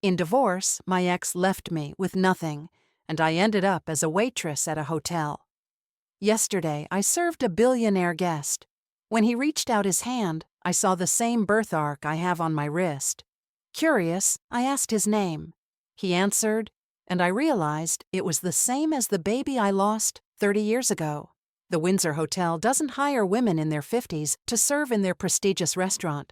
In divorce, my ex left me with nothing, and I ended up as a waitress at a hotel. Yesterday, I served a billionaire guest. When he reached out his hand, I saw the same birthmark I have on my wrist. Curious, I asked his name. He answered, and I realized it was the same as the baby I lost 30 years ago. The Windsor Hotel doesn't hire women in their 50s to serve in their prestigious restaurant.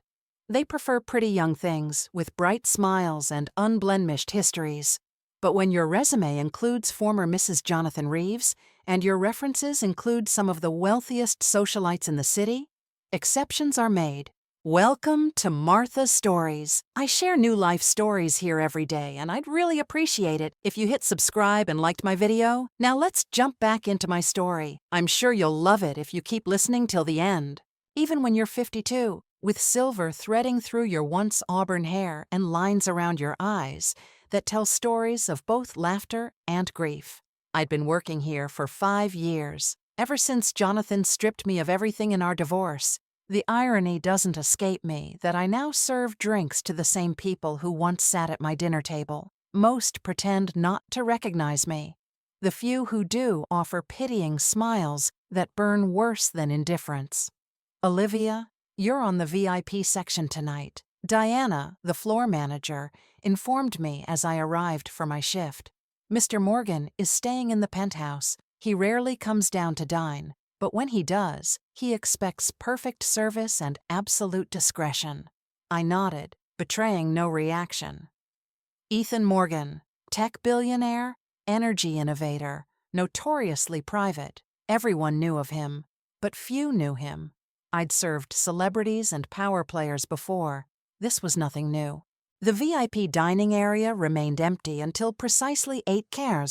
They prefer pretty young things with bright smiles and unblemished histories. But when your resume includes former Mrs. Jonathan Reeves, and your references include some of the wealthiest socialites in the city, exceptions are made. Welcome to Martha's Stories. I share new life stories here every day, and I'd really appreciate it if you hit subscribe and liked my video. Now let's jump back into my story. I'm sure you'll love it if you keep listening till the end. Even when you're 52, with silver threading through your once auburn hair and lines around your eyes that tell stories of both laughter and grief. I'd been working here for 5 years, ever since Jonathan stripped me of everything in our divorce. The irony doesn't escape me that I now serve drinks to the same people who once sat at my dinner table. Most pretend not to recognize me. The few who do offer pitying smiles that burn worse than indifference. Olivia, you're on the VIP section tonight. Diana, the floor manager, informed me as I arrived for my shift. Mr. Morgan is staying in the penthouse. He rarely comes down to dine, but when he does, he expects perfect service and absolute discretion. I nodded, betraying no reaction. Ethan Morgan, tech billionaire, energy innovator, notoriously private. Everyone knew of him, but few knew him. I'd served celebrities and power players before. This was nothing new. The VIP dining area remained empty until precisely 8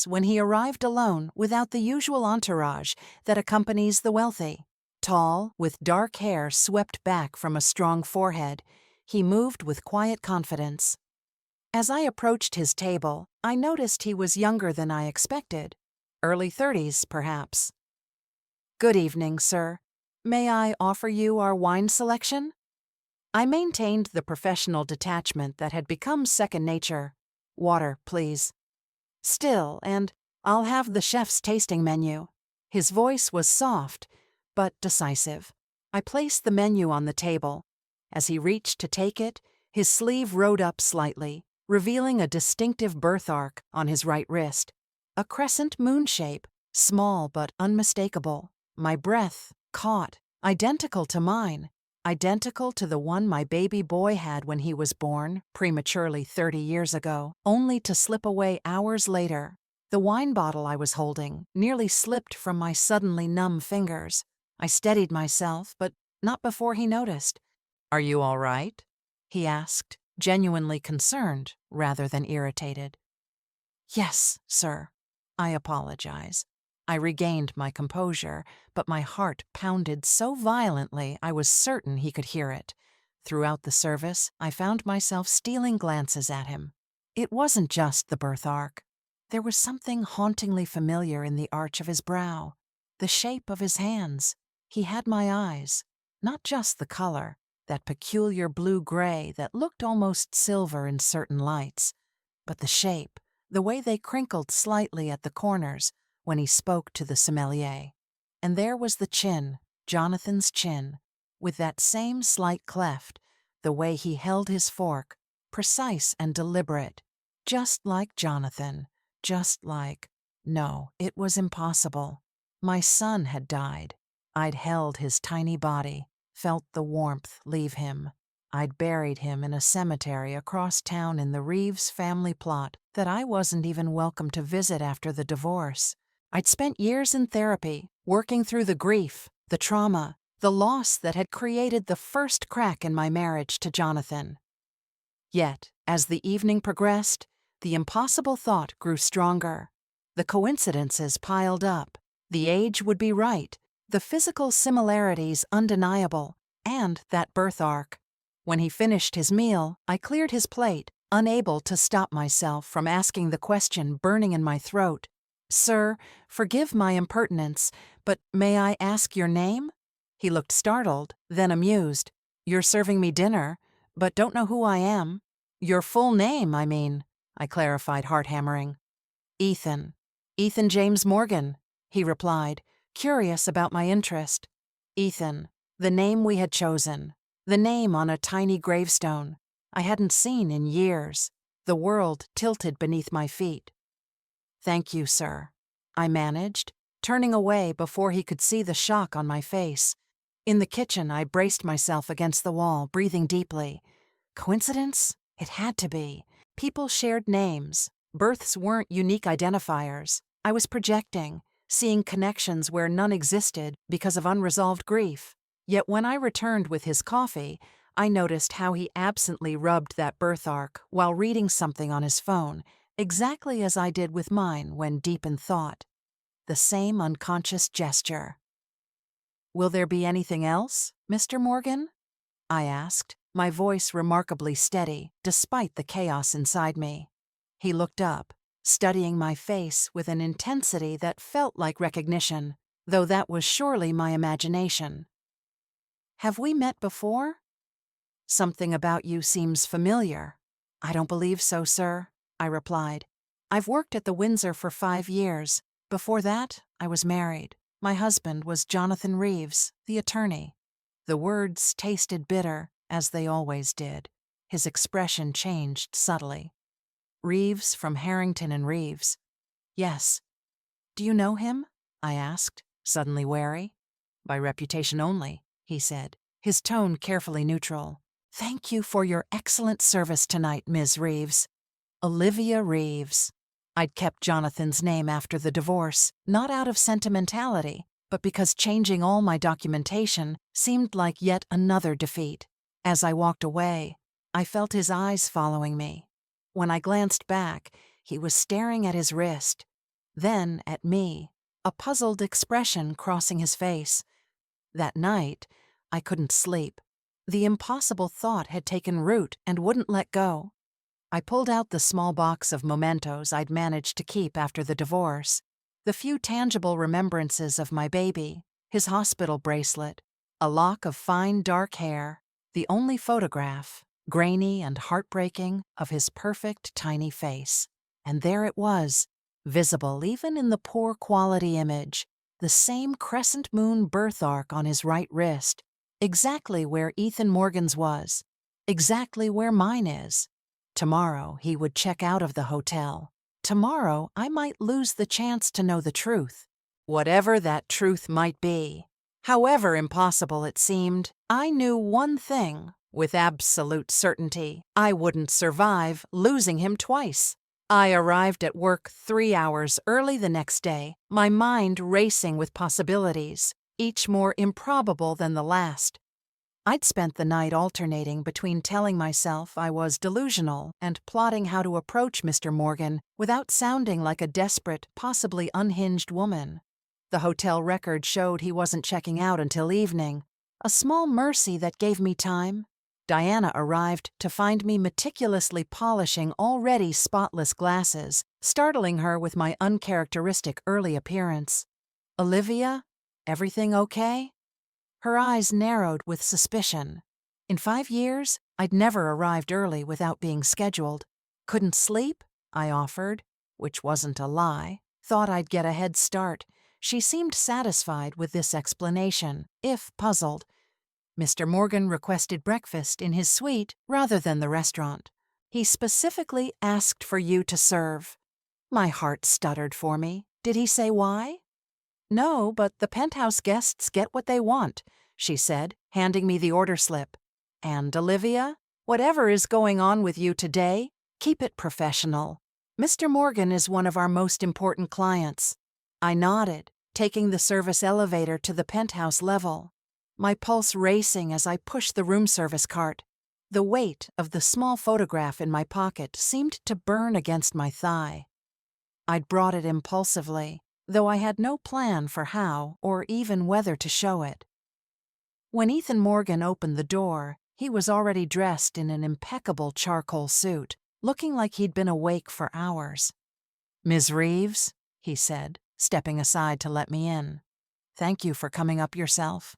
when he arrived alone without the usual entourage that accompanies the wealthy. Tall, with dark hair swept back from a strong forehead, he moved with quiet confidence. As I approached his table, I noticed he was younger than I expected. Early 30s, perhaps. "Good evening, sir. May I offer you our wine selection?" I maintained the professional detachment that had become second nature. "Water, please." "Still, and I'll have the chef's tasting menu." His voice was soft, but decisive. I placed the menu on the table. As he reached to take it, his sleeve rode up slightly, revealing a distinctive birthmark on his right wrist. A crescent moon shape, small but unmistakable. My breath caught, identical to mine. Identical to the one my baby boy had when he was born, prematurely 30 years ago, only to slip away hours later. The wine bottle I was holding nearly slipped from my suddenly numb fingers. I steadied myself, but not before he noticed. "Are you all right?" he asked, genuinely concerned rather than irritated. "Yes, sir. I apologize." I regained my composure, but my heart pounded so violently I was certain he could hear it. Throughout the service, I found myself stealing glances at him. It wasn't just the birthmark. There was something hauntingly familiar in the arch of his brow, the shape of his hands. He had my eyes, not just the color, that peculiar blue-gray that looked almost silver in certain lights, but the shape, the way they crinkled slightly at the corners when he spoke to the sommelier. And there was the chin, Jonathan's chin, with that same slight cleft, the way he held his fork, precise and deliberate, just like Jonathan, just like— No, it was impossible. My son had died. I'd held his tiny body, felt the warmth leave him. I'd buried him in a cemetery across town in the Reeves family plot that I wasn't even welcome to visit after the divorce. I'd spent years in therapy, working through the grief, the trauma, the loss that had created the first crack in my marriage to Jonathan. Yet, as the evening progressed, the impossible thought grew stronger. The coincidences piled up. The age would be right, the physical similarities undeniable, and that birthmark. When he finished his meal, I cleared his plate, unable to stop myself from asking the question burning in my throat. "Sir, forgive my impertinence, but may I ask your name?" He looked startled, then amused. "You're serving me dinner, but don't know who I am." Your full name, I mean, I clarified, heart-hammering. Ethan. Ethan James Morgan, he replied, curious about my interest. Ethan, the name we had chosen, the name on a tiny gravestone I hadn't seen in years, the world tilted beneath my feet. Thank you, sir, I managed, turning away before he could see the shock on my face. In the kitchen, I braced myself against the wall, breathing deeply. Coincidence? It had to be. People shared names. Births weren't unique identifiers. I was projecting, seeing connections where none existed because of unresolved grief. Yet when I returned with his coffee, I noticed how he absently rubbed that birthmark while reading something on his phone, exactly as I did with mine when deep in thought. The same unconscious gesture. Will there be anything else, Mr. Morgan? I asked, my voice remarkably steady, despite the chaos inside me. He looked up, studying my face with an intensity that felt like recognition, though that was surely my imagination. Have we met before? Something about you seems familiar. I don't believe so, sir, I replied. I've worked at the Windsor for 5 years. Before that, I was married. My husband was Jonathan Reeves, the attorney. The words tasted bitter, as they always did. His expression changed subtly. Reeves from Harrington and Reeves. Yes. Do you know him? I asked, suddenly wary. By reputation only, he said, his tone carefully neutral. Thank you for your excellent service tonight, Ms. Reeves. Olivia Reeves. I'd kept Jonathan's name after the divorce, not out of sentimentality, but because changing all my documentation seemed like yet another defeat. As I walked away, I felt his eyes following me. When I glanced back, he was staring at his wrist, then at me, a puzzled expression crossing his face. That night, I couldn't sleep. The impossible thought had taken root and wouldn't let go. I pulled out the small box of mementos I'd managed to keep after the divorce, the few tangible remembrances of my baby, his hospital bracelet, a lock of fine dark hair, the only photograph, grainy and heartbreaking, of his perfect tiny face. And there it was, visible even in the poor quality image, the same crescent moon birthmark on his right wrist, exactly where Ethan Morgan's was, exactly where mine is. Tomorrow he would check out of the hotel. Tomorrow I might lose the chance to know the truth. Whatever that truth might be, however impossible it seemed, I knew one thing with absolute certainty. I wouldn't survive losing him twice. I arrived at work 3 hours early the next day, my mind racing with possibilities, each more improbable than the last. I'd spent the night alternating between telling myself I was delusional and plotting how to approach Mr. Morgan without sounding like a desperate, possibly unhinged woman. The hotel record showed he wasn't checking out until evening, a small mercy that gave me time. Diana arrived to find me meticulously polishing already spotless glasses, startling her with my uncharacteristic early appearance. Olivia, everything okay? Her eyes narrowed with suspicion. In 5 years, I'd never arrived early without being scheduled. Couldn't sleep? I offered, which wasn't a lie. Thought I'd get a head start. She seemed satisfied with this explanation, if puzzled. Mr. Morgan requested breakfast in his suite rather than the restaurant. He specifically asked for you to serve. My heart stuttered for me. Did he say why? No, but the penthouse guests get what they want, she said, handing me the order slip. And Olivia, whatever is going on with you today, keep it professional. Mr. Morgan is one of our most important clients. I nodded, taking the service elevator to the penthouse level. My pulse racing as I pushed the room service cart. The weight of the small photograph in my pocket seemed to burn against my thigh. I'd brought it impulsively, though I had no plan for how or even whether to show it. When Ethan Morgan opened the door, he was already dressed in an impeccable charcoal suit, looking like he'd been awake for hours. "Ms. Reeves," he said, stepping aside to let me in. "Thank you for coming up yourself."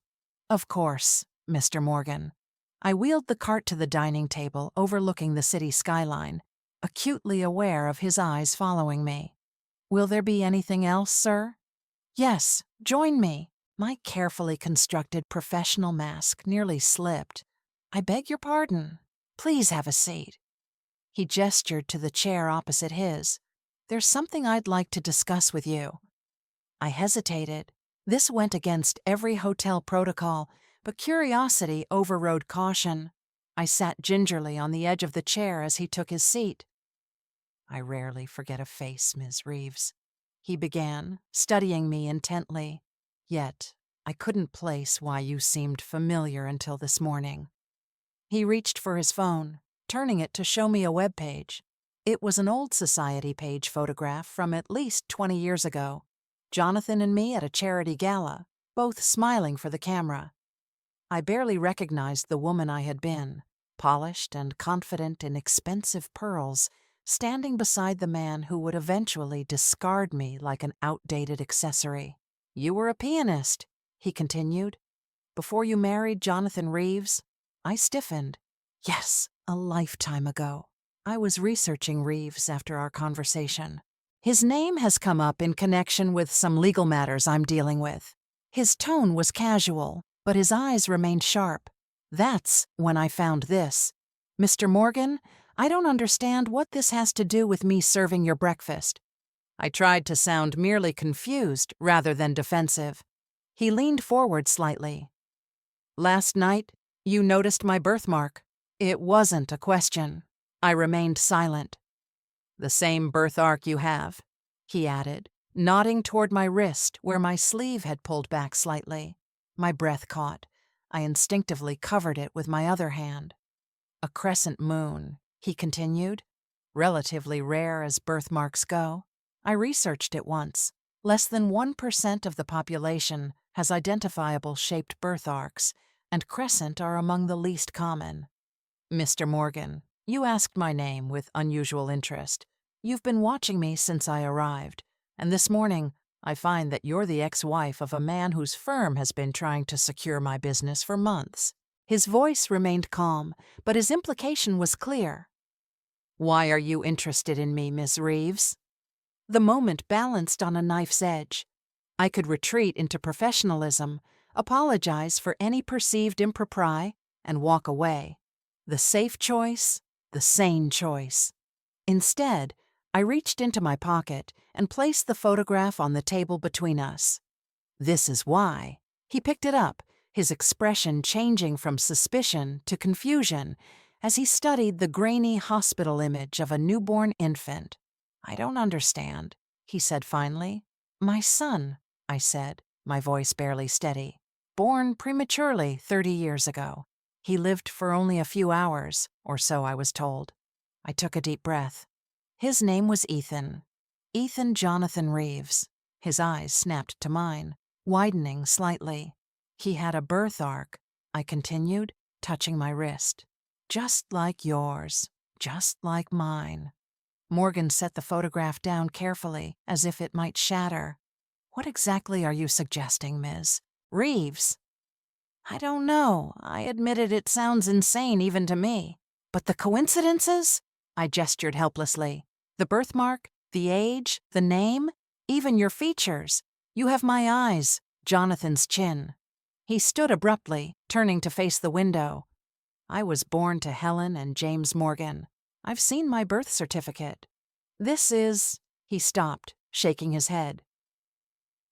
"Of course, Mr. Morgan." I wheeled the cart to the dining table overlooking the city skyline, acutely aware of his eyes following me. "Will there be anything else, sir?" "Yes, join me." My carefully constructed professional mask nearly slipped. "I beg your pardon. Please have a seat." He gestured to the chair opposite his. "There's something I'd like to discuss with you." I hesitated. This went against every hotel protocol, but curiosity overrode caution. I sat gingerly on the edge of the chair as he took his seat. "I rarely forget a face, Ms. Reeves," he began, studying me intently. "Yet, I couldn't place why you seemed familiar until this morning." He reached for his phone, turning it to show me a web page. It was an old society page photograph from at least 20 years ago. Jonathan and me at a charity gala, both smiling for the camera. I barely recognized the woman I had been, polished and confident in expensive pearls, standing beside the man who would eventually discard me like an outdated accessory. "You were a pianist," he continued, "before you married Jonathan Reeves?" I stiffened. "Yes, a lifetime ago." I was researching Reeves after our conversation. "His name has come up in connection with some legal matters I'm dealing with." His tone was casual, but his eyes remained sharp. That's when I found this. "Mr. Morgan, I don't understand what this has to do with me serving your breakfast." I tried to sound merely confused rather than defensive. He leaned forward slightly. "Last night, you noticed my birthmark." It wasn't a question. I remained silent. "The same birthmark you have," he added, nodding toward my wrist where my sleeve had pulled back slightly. My breath caught. I instinctively covered it with my other hand. "A crescent moon," he continued. "Relatively rare as birthmarks go. I researched it once. Less than 1% of the population has identifiable shaped birthmarks, and crescent are among the least common. Mr. Morgan, you asked my name with unusual interest. You've been watching me since I arrived, and this morning I find that you're the ex-wife of a man whose firm has been trying to secure my business for months." His voice remained calm, but his implication was clear. "Why are you interested in me, Miss Reeves?" The moment balanced on a knife's edge. I could retreat into professionalism, apologize for any perceived impropriety, and walk away. The safe choice, the sane choice. Instead, I reached into my pocket and placed the photograph on the table between us. "This is why." He picked it up, his expression changing from suspicion to confusion as he studied the grainy hospital image of a newborn infant. "I don't understand," he said finally. "My son," I said, my voice barely steady. "Born prematurely 30 years ago. He lived for only a few hours, or so I was told." I took a deep breath. "His name was Ethan. Ethan Jonathan Reeves." His eyes snapped to mine, widening slightly. "He had a birthmark," I continued, touching my wrist. "Just like yours, just like mine." Morgan set the photograph down carefully, as if it might shatter. "What exactly are you suggesting, Ms. Reeves?" "I don't know. I admitted it sounds insane even to me. But the coincidences?" I gestured helplessly. "The birthmark, the age, the name, even your features. You have my eyes, Jonathan's chin." He stood abruptly, turning to face the window. "I was born to Helen and James Morgan. I've seen my birth certificate. This is—" He stopped, shaking his head.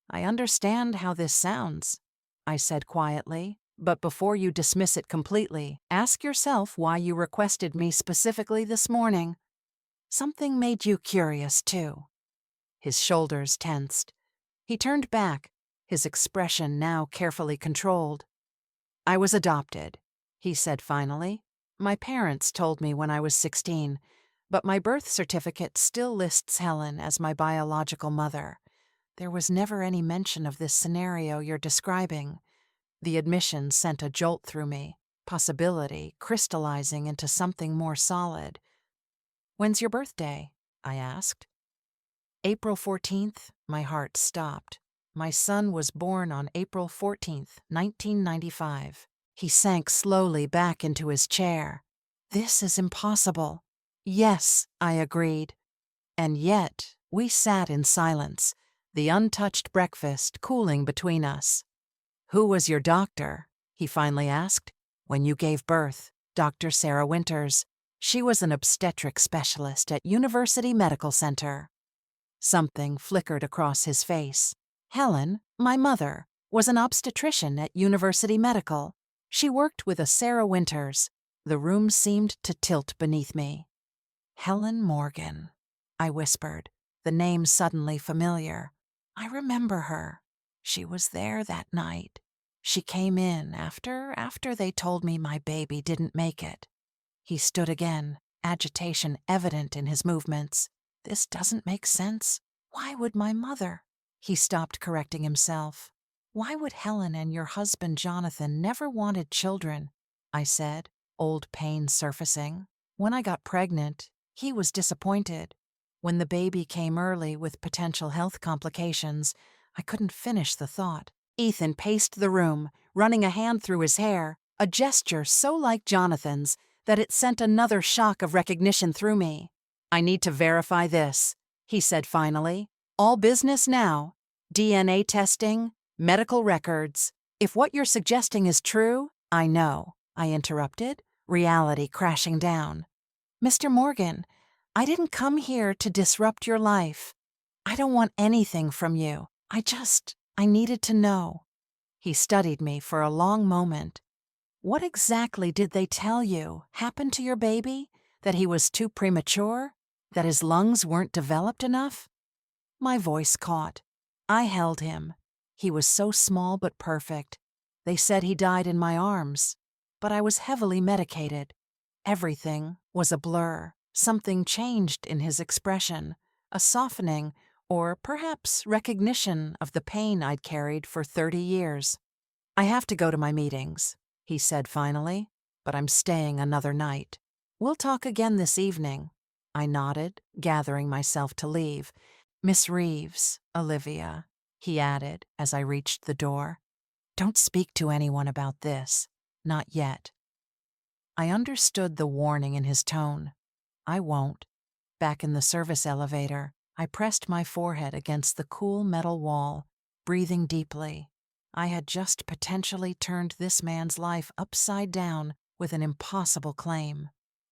"I understand how this sounds," I said quietly, "but before you dismiss it completely, ask yourself why you requested me specifically this morning. Something made you curious, too." His shoulders tensed. He turned back, his expression now carefully controlled. "I was adopted," he said finally. "My parents told me when I was 16, but my birth certificate still lists Helen as my biological mother. There was never any mention of this scenario you're describing." The admission sent a jolt through me, possibility crystallizing into something more solid. "When's your birthday?" I asked. "April 14th, my heart stopped. My son was born on April 14th, 1995. He sank slowly back into his chair. "This is impossible." "Yes," I agreed. And yet, we sat in silence, the untouched breakfast cooling between us. "Who was your doctor?" he finally asked. "When you gave birth, Dr. Sarah Winters. She was an obstetric specialist at University Medical Center." Something flickered across his face. "Helen, my mother, was an obstetrician at University Medical. She worked with a Sarah Winters." The room seemed to tilt beneath me. "Helen Morgan," I whispered, the name suddenly familiar. "I remember her. She was there that night. She came in after they told me my baby didn't make it." He stood again, agitation evident in his movements. "This doesn't make sense. Why would my mother?" He stopped correcting himself. "Why would Helen and your husband Jonathan never wanted children?" I said, old pain surfacing. "When I got pregnant, he was disappointed. When the baby came early with potential health complications, I couldn't finish the thought." Ethan paced the room, running a hand through his hair, a gesture so like Jonathan's that it sent another shock of recognition through me. "I need to verify this," he said finally. "All business now. DNA testing, medical records. If what you're suggesting is true—" "I know," I interrupted, reality crashing down. "Mr. Morgan, I didn't come here to disrupt your life. I don't want anything from you. I needed to know." He studied me for a long moment. "What exactly did they tell you happened to your baby? That he was too premature? That his lungs weren't developed enough?" My voice caught. I held him. He was so small but perfect. "They said he died in my arms, but I was heavily medicated." Everything was a blur. Something changed in his expression, a softening, or perhaps recognition of the pain I'd carried for 30 years. "I have to go to my meetings," he said finally, "but I'm staying another night. We'll talk again this evening." I nodded, gathering myself to leave. "Miss Reeves, Olivia," he added as I reached the door. "Don't speak to anyone about this. Not yet." I understood the warning in his tone. "I won't." Back in the service elevator, I pressed my forehead against the cool metal wall, breathing deeply. I had just potentially turned this man's life upside down with an impossible claim.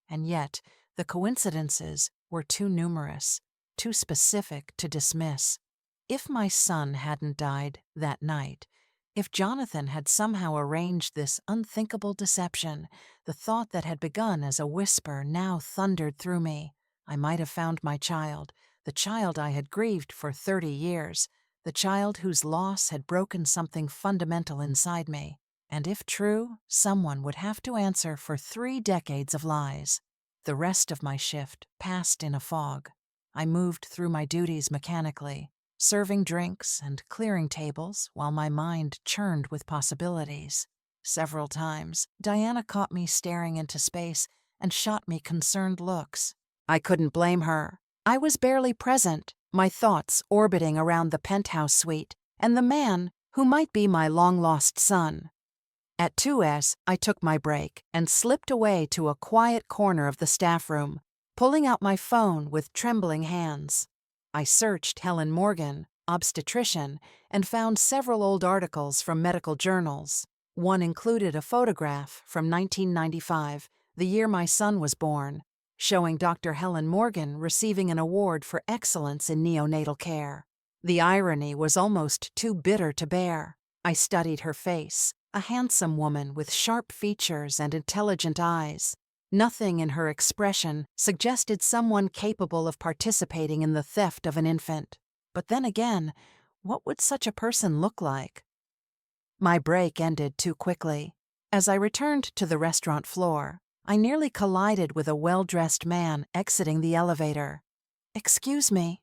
And yet, the coincidences were too numerous, too specific to dismiss. If my son hadn't died that night, if Jonathan had somehow arranged this unthinkable deception, the thought that had begun as a whisper now thundered through me. I might have found my child, the child I had grieved for 30 years, the child whose loss had broken something fundamental inside me. And if true, someone would have to answer for 3 decades of lies. The rest of my shift passed in a fog. I moved through my duties mechanically, serving drinks and clearing tables while my mind churned with possibilities. Several times, Diana caught me staring into space and shot me concerned looks. I couldn't blame her. I was barely present, my thoughts orbiting around the penthouse suite and the man who might be my long-lost son. At 2S, I took my break and slipped away to a quiet corner of the staff room, pulling out my phone with trembling hands. I searched Helen Morgan, obstetrician, and found several old articles from medical journals. One included a photograph from 1995, the year my son was born, showing Dr. Helen Morgan receiving an award for excellence in neonatal care. The irony was almost too bitter to bear. I studied her face, a handsome woman with sharp features and intelligent eyes. Nothing in her expression suggested someone capable of participating in the theft of an infant. But then again, what would such a person look like? My break ended too quickly. As I returned to the restaurant floor, I nearly collided with a well-dressed man exiting the elevator. "Excuse me,"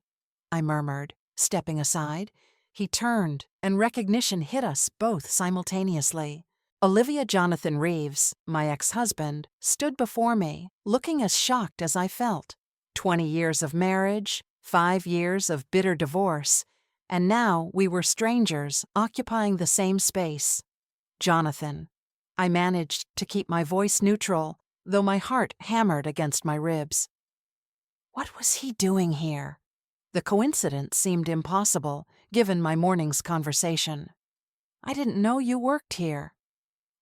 I murmured, stepping aside. He turned, and recognition hit us both simultaneously. Olivia Jonathan Reeves, my ex-husband, stood before me, looking as shocked as I felt. 20 years of marriage, 5 years of bitter divorce, and now we were strangers occupying the same space. Jonathan. I managed to keep my voice neutral, though my heart hammered against my ribs. What was he doing here? The coincidence seemed impossible, given my morning's conversation. I didn't know you worked here.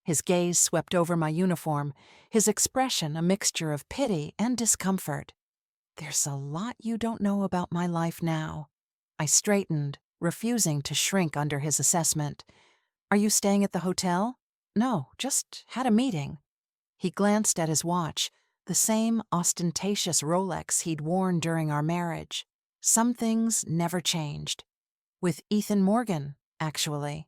His gaze swept over my uniform, his expression a mixture of pity and discomfort. There's a lot you don't know about my life now. I straightened, refusing to shrink under his assessment. Are you staying at the hotel? No, just had a meeting. He glanced at his watch, the same ostentatious Rolex he'd worn during our marriage. Some things never changed. With Ethan Morgan, actually.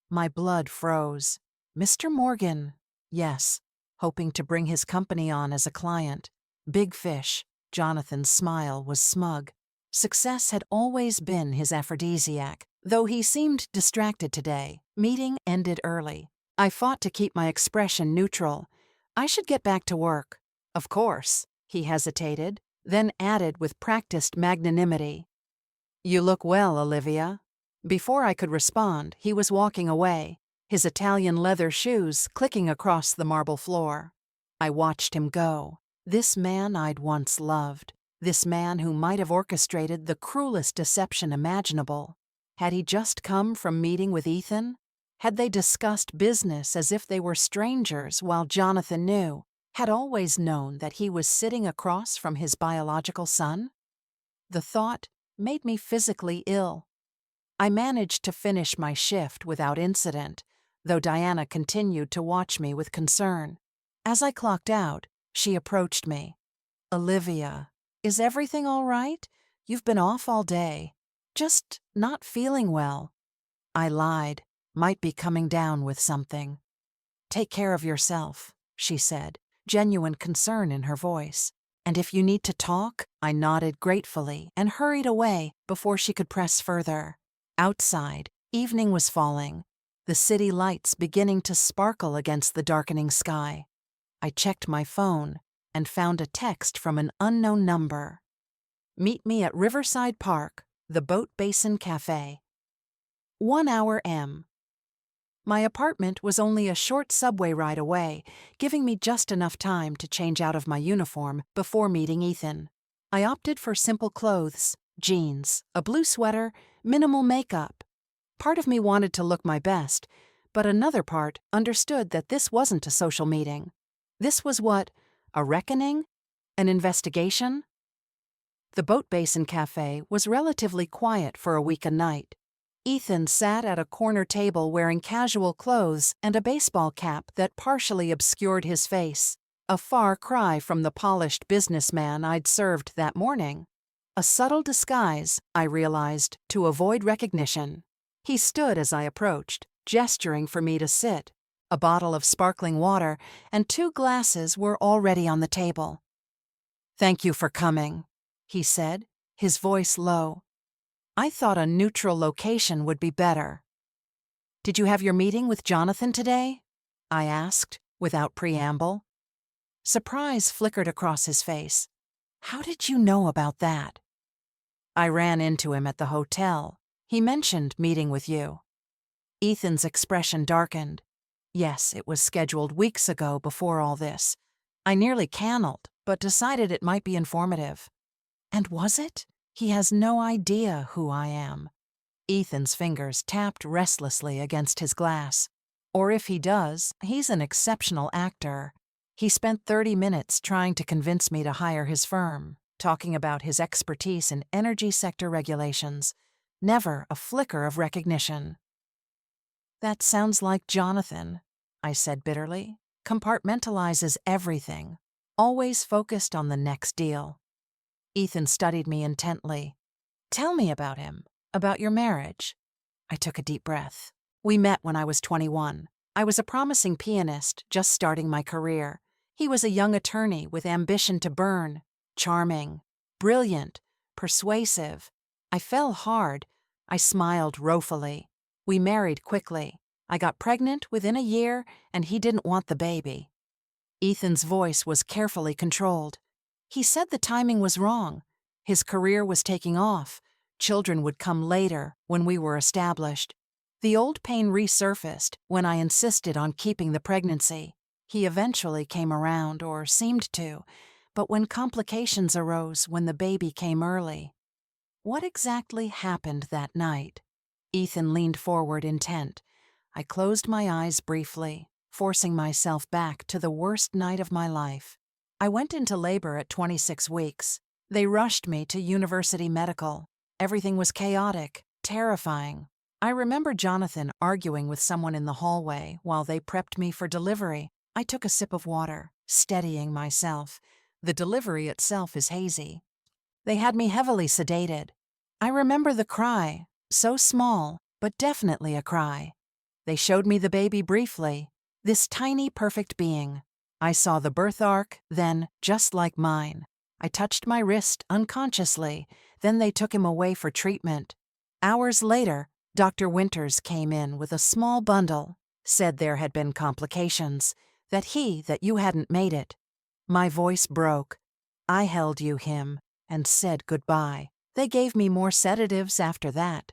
My blood froze. Mr. Morgan, yes, hoping to bring his company on as a client. Big fish. Jonathan's smile was smug. Success had always been his aphrodisiac, though he seemed distracted today. Meeting ended early. I fought to keep my expression neutral. I should get back to work. Of course. He hesitated, then added with practiced magnanimity. You look well, Olivia. Before I could respond, he was walking away, his Italian leather shoes clicking across the marble floor. I watched him go. This man I'd once loved. This man who might have orchestrated the cruelest deception imaginable. Had he just come from meeting with Ethan? Had they discussed business as if they were strangers while Jonathan knew, had always known that he was sitting across from his biological son? The thought made me physically ill. I managed to finish my shift without incident, though Diana continued to watch me with concern. As I clocked out, she approached me. Olivia, is everything all right? You've been off all day. Just not feeling well. I lied, might be coming down with something. Take care of yourself, she said, genuine concern in her voice. And if you need to talk, I nodded gratefully and hurried away before she could press further. Outside, evening was falling, the city lights beginning to sparkle against the darkening sky. I checked my phone and found a text from an unknown number. Meet me at Riverside Park, the Boat Basin Cafe. 1 hour M. My apartment was only a short subway ride away, giving me just enough time to change out of my uniform before meeting Ethan. I opted for simple clothes, jeans, a blue sweater, minimal makeup. Part of me wanted to look my best, but another part understood that this wasn't a social meeting. This was what? A reckoning? An investigation? The Boat Basin Cafe was relatively quiet for a weekend night. Ethan sat at a corner table wearing casual clothes and a baseball cap that partially obscured his face, a far cry from the polished businessman I'd served that morning. A subtle disguise, I realized, to avoid recognition. He stood as I approached, gesturing for me to sit. A bottle of sparkling water and 2 glasses were already on the table. Thank you for coming, he said, his voice low. I thought a neutral location would be better. Did you have your meeting with Jonathan today? I asked, without preamble. Surprise flickered across his face. How did you know about that? I ran into him at the hotel. He mentioned meeting with you. Ethan's expression darkened. Yes, it was scheduled weeks ago before all this. I nearly canned, but decided it might be informative. And was it? He has no idea who I am. Ethan's fingers tapped restlessly against his glass. Or if he does, he's an exceptional actor. He spent 30 minutes trying to convince me to hire his firm, talking about his expertise in energy sector regulations. Never a flicker of recognition. That sounds like Jonathan, I said bitterly. Compartmentalizes everything, always focused on the next deal. Ethan studied me intently. Tell me about him, about your marriage. I took a deep breath. We met when I was 21. I was a promising pianist, just starting my career. He was a young attorney with ambition to burn. Charming, brilliant, persuasive. I fell hard. I smiled woefully. We married quickly. I got pregnant within a year, and he didn't want the baby. Ethan's voice was carefully controlled. He said the timing was wrong. His career was taking off. Children would come later, when we were established. The old pain resurfaced when I insisted on keeping the pregnancy. He eventually came around, or seemed to, but when complications arose when the baby came early. What exactly happened that night? Ethan leaned forward, intent. I closed my eyes briefly, forcing myself back to the worst night of my life. I went into labor at 26 weeks. They rushed me to University Medical. Everything was chaotic, terrifying. I remember Jonathan arguing with someone in the hallway while they prepped me for delivery. I took a sip of water, steadying myself. The delivery itself is hazy. They had me heavily sedated. I remember the cry, so small, but definitely a cry. They showed me the baby briefly, this tiny, perfect being. I saw the birth arc, then, just like mine. I touched my wrist unconsciously, then they took him away for treatment. Hours later, Dr. Winters came in with a small bundle, said there had been complications, that you hadn't made it. My voice broke. I held him, and said goodbye. They gave me more sedatives after that.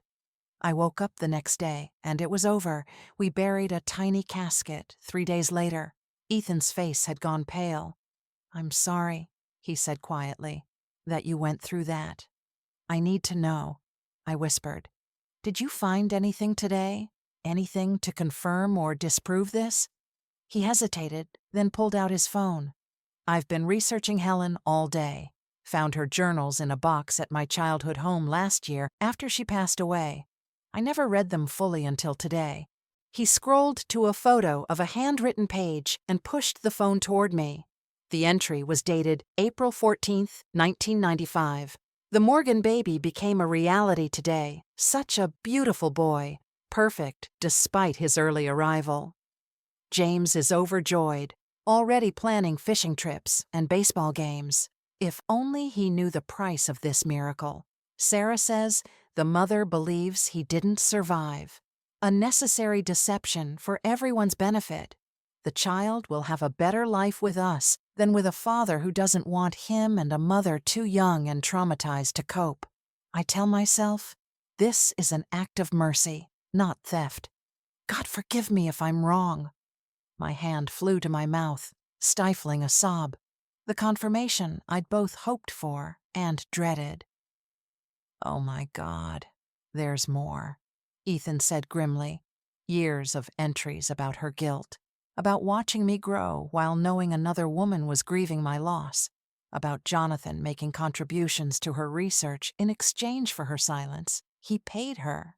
I woke up the next day, and it was over. We buried a tiny casket 3 days later. Ethan's face had gone pale. "I'm sorry," he said quietly, "that you went through that. I need to know," I whispered. "Did you find anything today? Anything to confirm or disprove this?" He hesitated, then pulled out his phone. "I've been researching Helen all day. Found her journals in a box at my childhood home last year after she passed away. I never read them fully until today." He scrolled to a photo of a handwritten page and pushed the phone toward me. The entry was dated April 14th, 1995. "The Morgan baby became a reality today. Such a beautiful boy. Perfect despite his early arrival. James is overjoyed, already planning fishing trips and baseball games. If only he knew the price of this miracle. Sarah says the mother believes he didn't survive. A necessary deception for everyone's benefit. The child will have a better life with us than with a father who doesn't want him and a mother too young and traumatized to cope. I tell myself, this is an act of mercy, not theft. God forgive me if I'm wrong." My hand flew to my mouth, stifling a sob. The confirmation I'd both hoped for and dreaded. "Oh my God, there's more," Ethan said grimly. Years of entries about her guilt, about watching me grow while knowing another woman was grieving my loss, about Jonathan making contributions to her research in exchange for her silence. He paid her.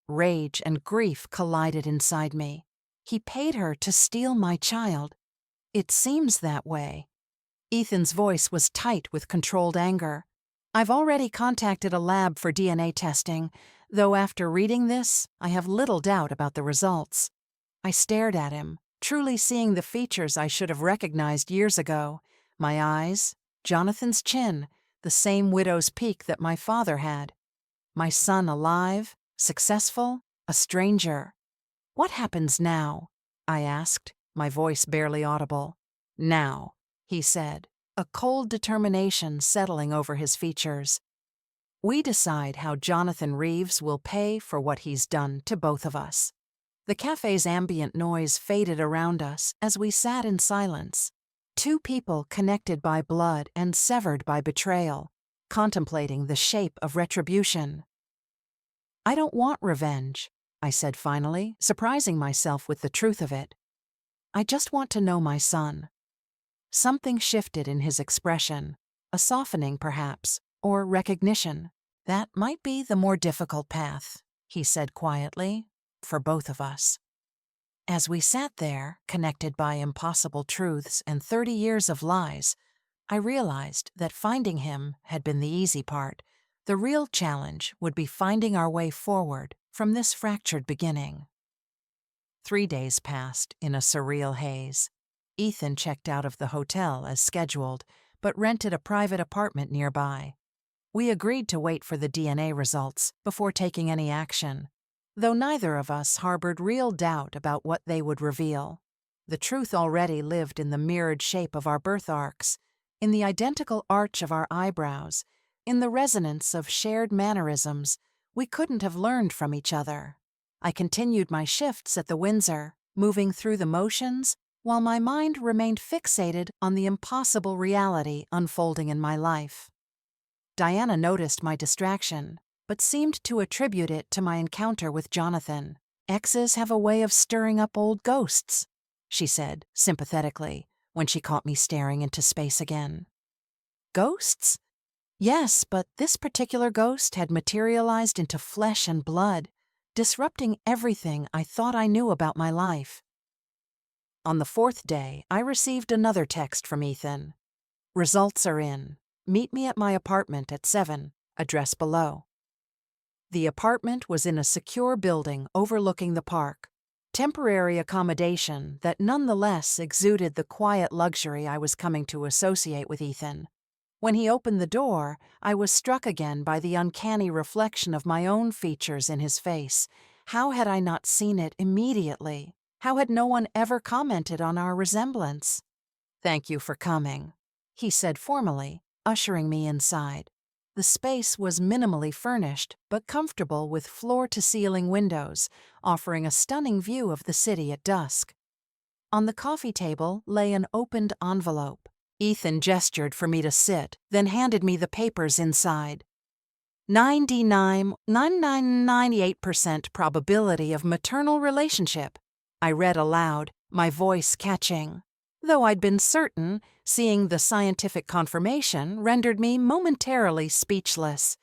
Rage and grief collided inside me. He paid her to steal my child. It seems that way. Ethan's voice was tight with controlled anger. "I've already contacted a lab for DNA testing, though after reading this, I have little doubt about the results." I stared at him, truly seeing the features I should have recognized years ago. My eyes, Jonathan's chin, the same widow's peak that my father had. My son alive, successful, a stranger. "What happens now?" I asked, my voice barely audible. "Now," he said, a cold determination settling over his features. "We decide how Jonathan Reeves will pay for what he's done to both of us." The cafe's ambient noise faded around us as we sat in silence. Two people connected by blood and severed by betrayal, contemplating the shape of retribution. "I don't want revenge," I said finally, surprising myself with the truth of it. "I just want to know my son." Something shifted in his expression, a softening perhaps, or recognition. "That might be the more difficult path," he said quietly, "for both of us." As we sat there, connected by impossible truths and 30 years of lies, I realized that finding him had been the easy part. The real challenge would be finding our way forward from this fractured beginning. 3 days passed in a surreal haze. Ethan checked out of the hotel as scheduled, but rented a private apartment nearby. We agreed to wait for the DNA results before taking any action, though neither of us harbored real doubt about what they would reveal. The truth already lived in the mirrored shape of our birth arcs, in the identical arch of our eyebrows, in the resonance of shared mannerisms we couldn't have learned from each other. I continued my shifts at the Windsor, moving through the motions, while my mind remained fixated on the impossible reality unfolding in my life. Diana noticed my distraction, but seemed to attribute it to my encounter with Jonathan. "Exes have a way of stirring up old ghosts," she said, sympathetically, when she caught me staring into space again. Ghosts? Yes, but this particular ghost had materialized into flesh and blood, disrupting everything I thought I knew about my life. On the fourth day, I received another text from Ethan. "Results are in. Meet me at my apartment at 7, address below." The apartment was in a secure building overlooking the park, temporary accommodation that nonetheless exuded the quiet luxury I was coming to associate with Ethan. When he opened the door, I was struck again by the uncanny reflection of my own features in his face. How had I not seen it immediately? How had no one ever commented on our resemblance? "Thank you for coming," he said formally, ushering me inside. The space was minimally furnished, but comfortable with floor-to-ceiling windows, offering a stunning view of the city at dusk. On the coffee table lay an opened envelope. Ethan gestured for me to sit, then handed me the papers inside. 99.98% probability of maternal relationship," I read aloud, my voice catching. Though I'd been certain, seeing the scientific confirmation rendered me momentarily speechless.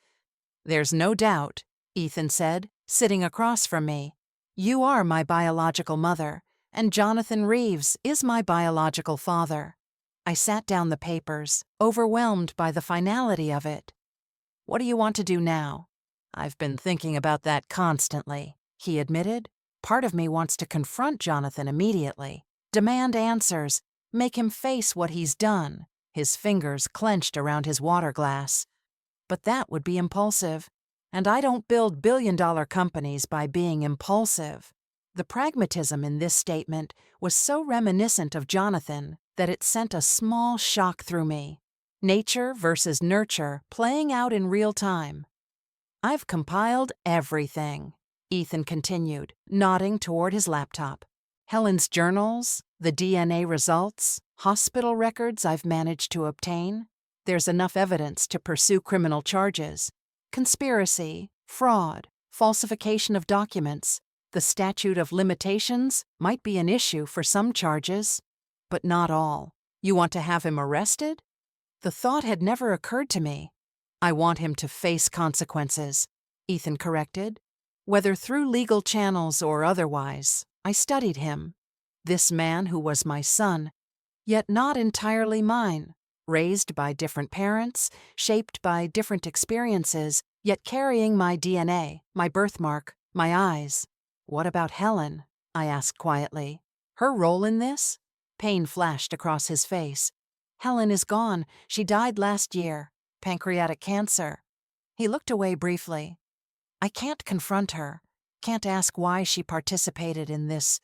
"There's no doubt," Ethan said, sitting across from me. "You are my biological mother, and Jonathan Reeves is my biological father." I sat down the papers, overwhelmed by the finality of it. "What do you want to do now?" "I've been thinking about that constantly," he admitted. "Part of me wants to confront Jonathan immediately, demand answers, make him face what he's done," his fingers clenched around his water glass. "But that would be impulsive, and I don't build billion-dollar companies by being impulsive." The pragmatism in this statement was so reminiscent of Jonathan that it sent a small shock through me. Nature versus nurture playing out in real time. "I've compiled everything," Ethan continued, nodding toward his laptop. "Helen's journals, the DNA results, hospital records I've managed to obtain. There's enough evidence to pursue criminal charges. Conspiracy, fraud, falsification of documents. The statute of limitations might be an issue for some charges, but not all. You want to have him arrested?" The thought had never occurred to me. "I want him to face consequences," Ethan corrected. "Whether through legal channels or otherwise, I studied him. This man who was my son, yet not entirely mine, raised by different parents, shaped by different experiences, yet carrying my DNA, my birthmark, my eyes." "What about Helen?" I asked quietly. "Her role in this?" Pain flashed across his face. "Helen is gone. She died last year. Pancreatic cancer." He looked away briefly. "I can't confront her. Can't ask why she participated in this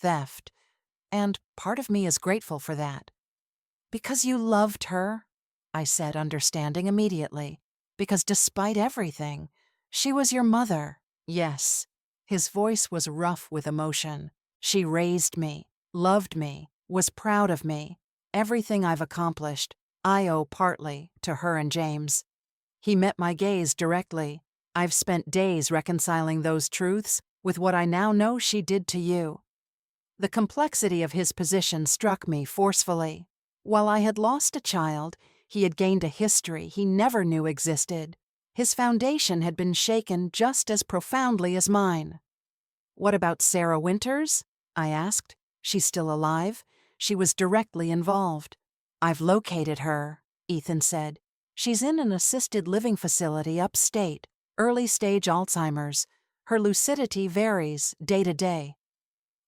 theft. And part of me is grateful for that." "Because you loved her?" I said, understanding immediately. "Because despite everything, she was your mother." "Yes." His voice was rough with emotion. "She raised me, loved me, was proud of me. Everything I've accomplished, I owe partly to her and James." He met my gaze directly. "I've spent days reconciling those truths with what I now know she did to you." The complexity of his position struck me forcefully. While I had lost a child, he had gained a history he never knew existed. His foundation had been shaken just as profoundly as mine. "What about Sarah Winters?" I asked. "She's still alive?" "She was directly involved." "I've located her," Ethan said. "She's in an assisted living facility upstate, early-stage Alzheimer's. Her lucidity varies day to day."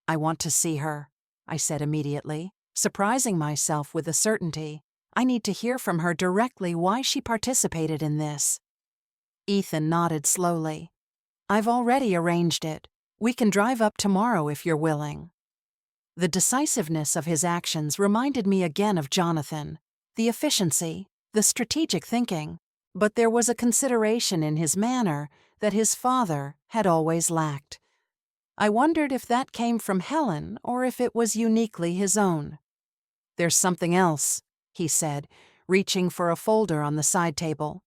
"I want to see her," I said immediately, surprising myself with the certainty. "I need to hear from her directly why she participated in this." Ethan nodded slowly. "I've already arranged it. We can drive up tomorrow if you're willing." The decisiveness of his actions reminded me again of Jonathan, the efficiency, the strategic thinking, but there was a consideration in his manner that his father had always lacked. I wondered if that came from Helen or if it was uniquely his own. "There's something else," he said, reaching for a folder on the side table.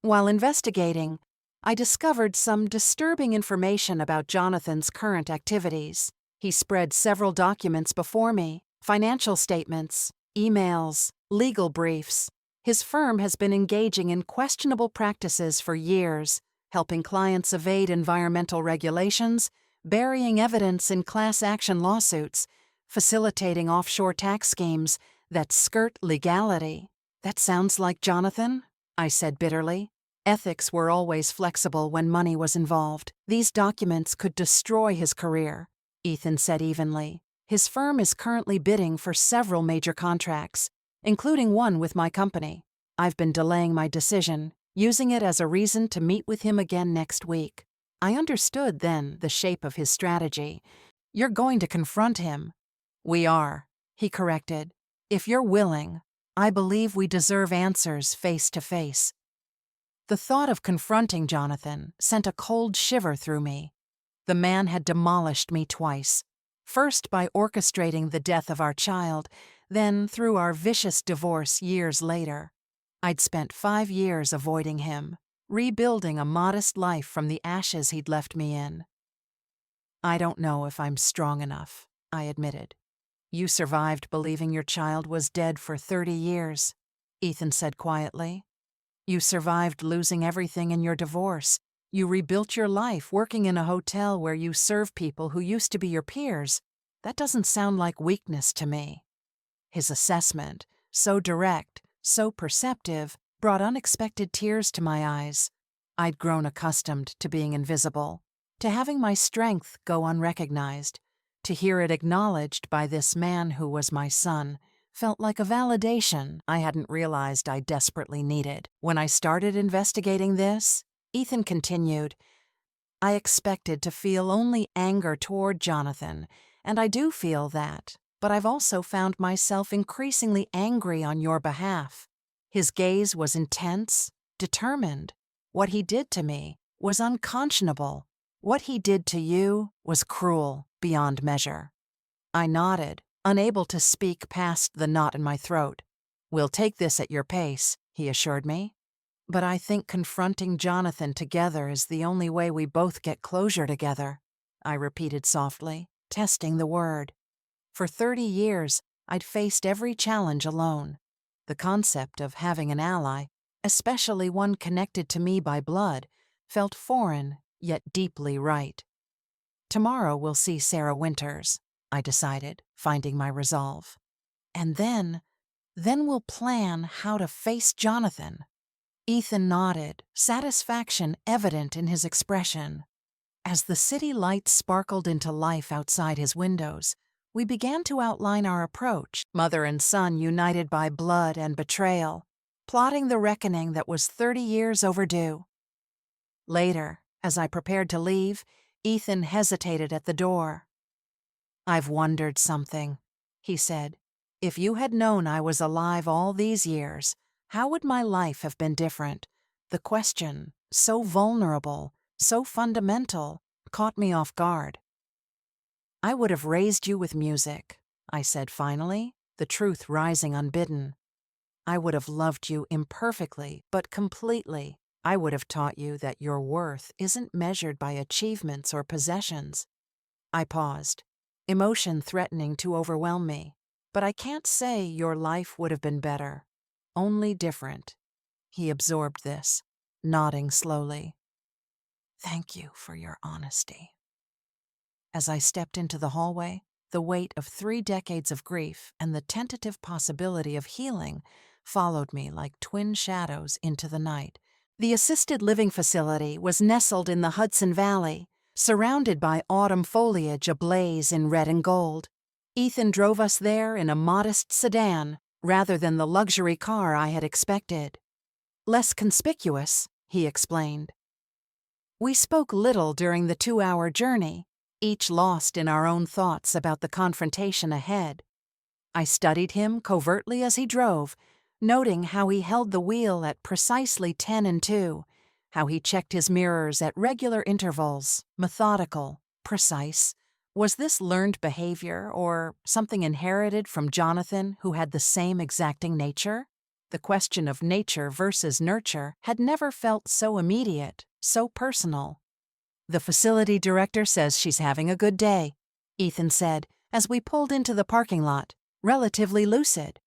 While investigating, I discovered some disturbing information about Jonathan's current activities. He spread several documents before me: financial statements, emails, legal briefs. His firm has been engaging in questionable practices for years, helping clients evade environmental regulations, burying evidence in class action lawsuits, facilitating offshore tax schemes that skirt legality. "That sounds like Jonathan," I said bitterly. Ethics were always flexible when money was involved. "These documents could destroy his career," Ethan said evenly. "His firm is currently bidding for several major contracts, including one with my company. I've been delaying my decision, using it as a reason to meet with him again next week." I understood then the shape of his strategy. "You're going to confront him." "We are," he corrected. "If you're willing. I believe we deserve answers face to face." The thought of confronting Jonathan sent a cold shiver through me. The man had demolished me twice, first by orchestrating the death of our child, then through our vicious divorce years later. I'd spent 5 years avoiding him, rebuilding a modest life from the ashes he'd left me in. "I don't know if I'm strong enough," I admitted. "You survived believing your child was dead for 30 years, Ethan said quietly. "You survived losing everything in your divorce. You rebuilt your life working in a hotel where you serve people who used to be your peers. That doesn't sound like weakness to me." His assessment, so direct, so perceptive, brought unexpected tears to my eyes. I'd grown accustomed to being invisible, to having my strength go unrecognized. To hear it acknowledged by this man who was my son felt like a validation I hadn't realized I desperately needed. When I started investigating this, Ethan continued, "I expected to feel only anger toward Jonathan, and I do feel that, but I've also found myself increasingly angry on your behalf." His gaze was intense, determined. "What he did to me was unconscionable. What he did to you was cruel beyond measure." I nodded, unable to speak past the knot in my throat. "We'll take this at your pace," he assured me. "But I think confronting Jonathan together is the only way we both get closure together," I repeated softly, testing the word. For 30 years, I'd faced every challenge alone. The concept of having an ally, especially one connected to me by blood, felt foreign yet deeply right. "Tomorrow we'll see Sarah Winters," I decided, finding my resolve. "And then we'll plan how to face Jonathan." Ethan nodded, satisfaction evident in his expression. As the city lights sparkled into life outside his windows, we began to outline our approach, mother and son united by blood and betrayal, plotting the reckoning that was 30 years overdue. Later, as I prepared to leave, Ethan hesitated at the door. "I've wondered something," he said. "If you had known I was alive all these years, how would my life have been different?" The question, so vulnerable, so fundamental, caught me off guard. "I would have raised you with music," I said finally, the truth rising unbidden. "I would have loved you imperfectly, but completely. I would have taught you that your worth isn't measured by achievements or possessions." I paused, emotion threatening to overwhelm me. "But I can't say your life would have been better, only different." He absorbed this, nodding slowly. "Thank you for your honesty." As I stepped into the hallway, the weight of 3 decades of grief and the tentative possibility of healing followed me like twin shadows into the night. The assisted living facility was nestled in the Hudson Valley, surrounded by autumn foliage ablaze in red and gold. Ethan drove us there in a modest sedan rather than the luxury car I had expected. "Less conspicuous," he explained. We spoke little during the 2-hour journey, each lost in our own thoughts about the confrontation ahead. I studied him covertly as he drove, noting how he held the wheel at precisely 10 and 2, how he checked his mirrors at regular intervals, methodical, precise. Was this learned behavior or something inherited from Jonathan, who had the same exacting nature? The question of nature versus nurture had never felt so immediate, so personal. "The facility director says she's having a good day," Ethan said as we pulled into the parking lot, relatively lucid.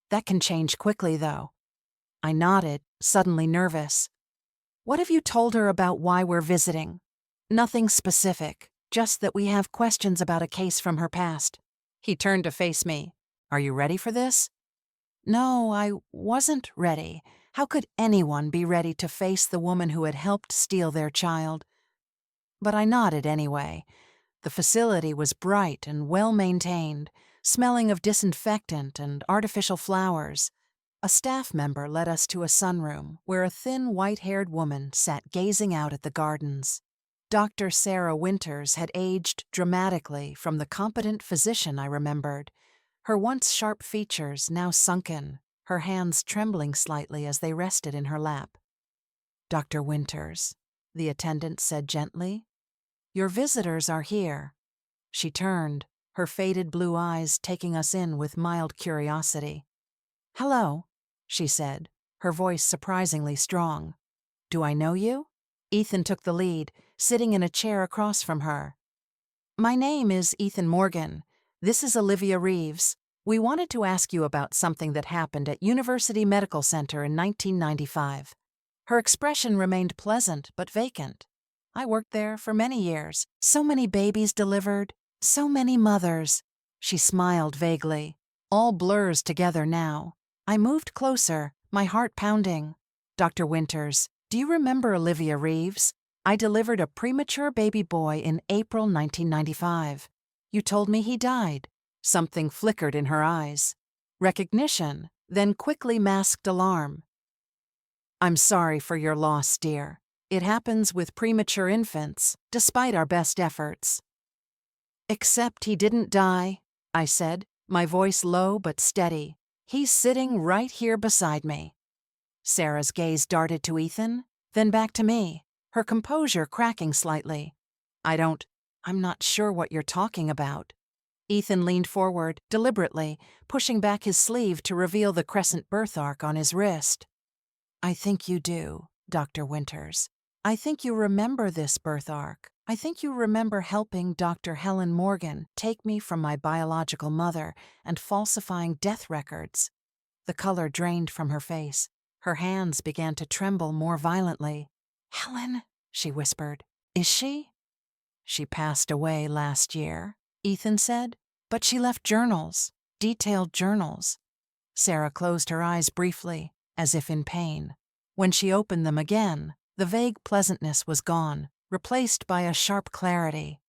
"That can change quickly, though." I nodded, suddenly nervous. "What have you told her about why we're visiting?" "Nothing specific, just that we have questions about a case from her past." He turned to face me. "Are you ready for this?" No, I wasn't ready. How could anyone be ready to face the woman who had helped steal their child? But I nodded anyway. The facility was bright and well-maintained, smelling of disinfectant and artificial flowers. A staff member led us to a sunroom where a thin, white-haired woman sat gazing out at the gardens. Dr. Sarah Winters had aged dramatically from the competent physician I remembered, her once sharp features now sunken, her hands trembling slightly as they rested in her lap. "Dr. Winters," the attendant said gently, "your visitors are here." She turned, her faded blue eyes taking us in with mild curiosity. "Hello," she said, her voice surprisingly strong. "Do I know you?" Ethan took the lead, sitting in a chair across from her. "My name is Ethan Morgan. This is Olivia Reeves. We wanted to ask you about something that happened at University Medical Center in 1995. Her expression remained pleasant but vacant. "I worked there for many years. So many babies delivered. So many mothers." She smiled vaguely. "All blurs together now." I moved closer, my heart pounding. "Dr. Winters, do you remember Olivia Reeves? I delivered a premature baby boy in April 1995. You told me he died." Something flickered in her eyes. Recognition, then quickly masked alarm. "I'm sorry for your loss, dear. It happens with premature infants, despite our best efforts." "Except he didn't die," I said, my voice low but steady. "He's sitting right here beside me." Sarah's gaze darted to Ethan, then back to me, her composure cracking slightly. I'm not sure what you're talking about." Ethan leaned forward, deliberately, pushing back his sleeve to reveal the crescent birthmark on his wrist. "I think you do, Dr. Winters. I think you remember this birthmark. I think you remember helping Dr. Helen Morgan take me from my biological mother and falsifying death records." The color drained from her face. Her hands began to tremble more violently. "Helen," she whispered. "Is she?" "She passed away last year," Ethan said. "But she left journals, detailed journals." Sarah closed her eyes briefly, as if in pain. When she opened them again, the vague pleasantness was gone, replaced by a sharp clarity.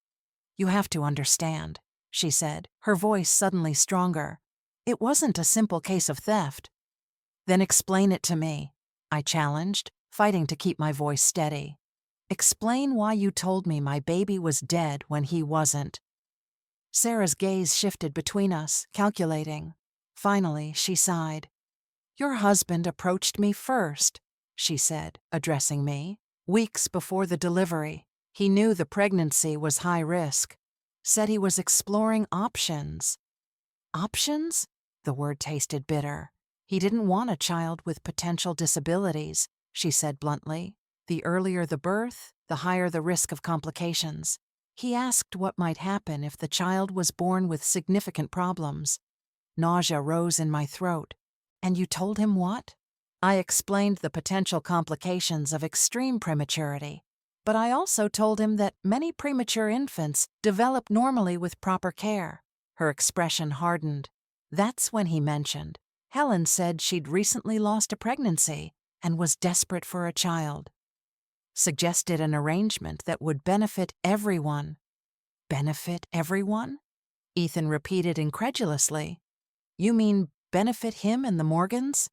"You have to understand," she said, her voice suddenly stronger. "It wasn't a simple case of theft." "Then explain it to me," I challenged, fighting to keep my voice steady. "Explain why you told me my baby was dead when he wasn't." Sarah's gaze shifted between us, calculating. Finally, she sighed. "Your husband approached me first," she said, addressing me. "Weeks before the delivery. He knew the pregnancy was high risk. Said he was exploring options." "Options?" The word tasted bitter. "He didn't want a child with potential disabilities," she said bluntly. "The earlier the birth, the higher the risk of complications. He asked what might happen if the child was born with significant problems." Nausea rose in my throat. "And you told him what?" I explained the potential complications of extreme prematurity, but I also told him that many premature infants develop normally with proper care. Her expression hardened. That's when he mentioned, Helen said she'd recently lost a pregnancy and was desperate for a child. Suggested an arrangement that would benefit everyone. "Benefit everyone?" Ethan repeated incredulously. "You mean benefit him and the Morgans?"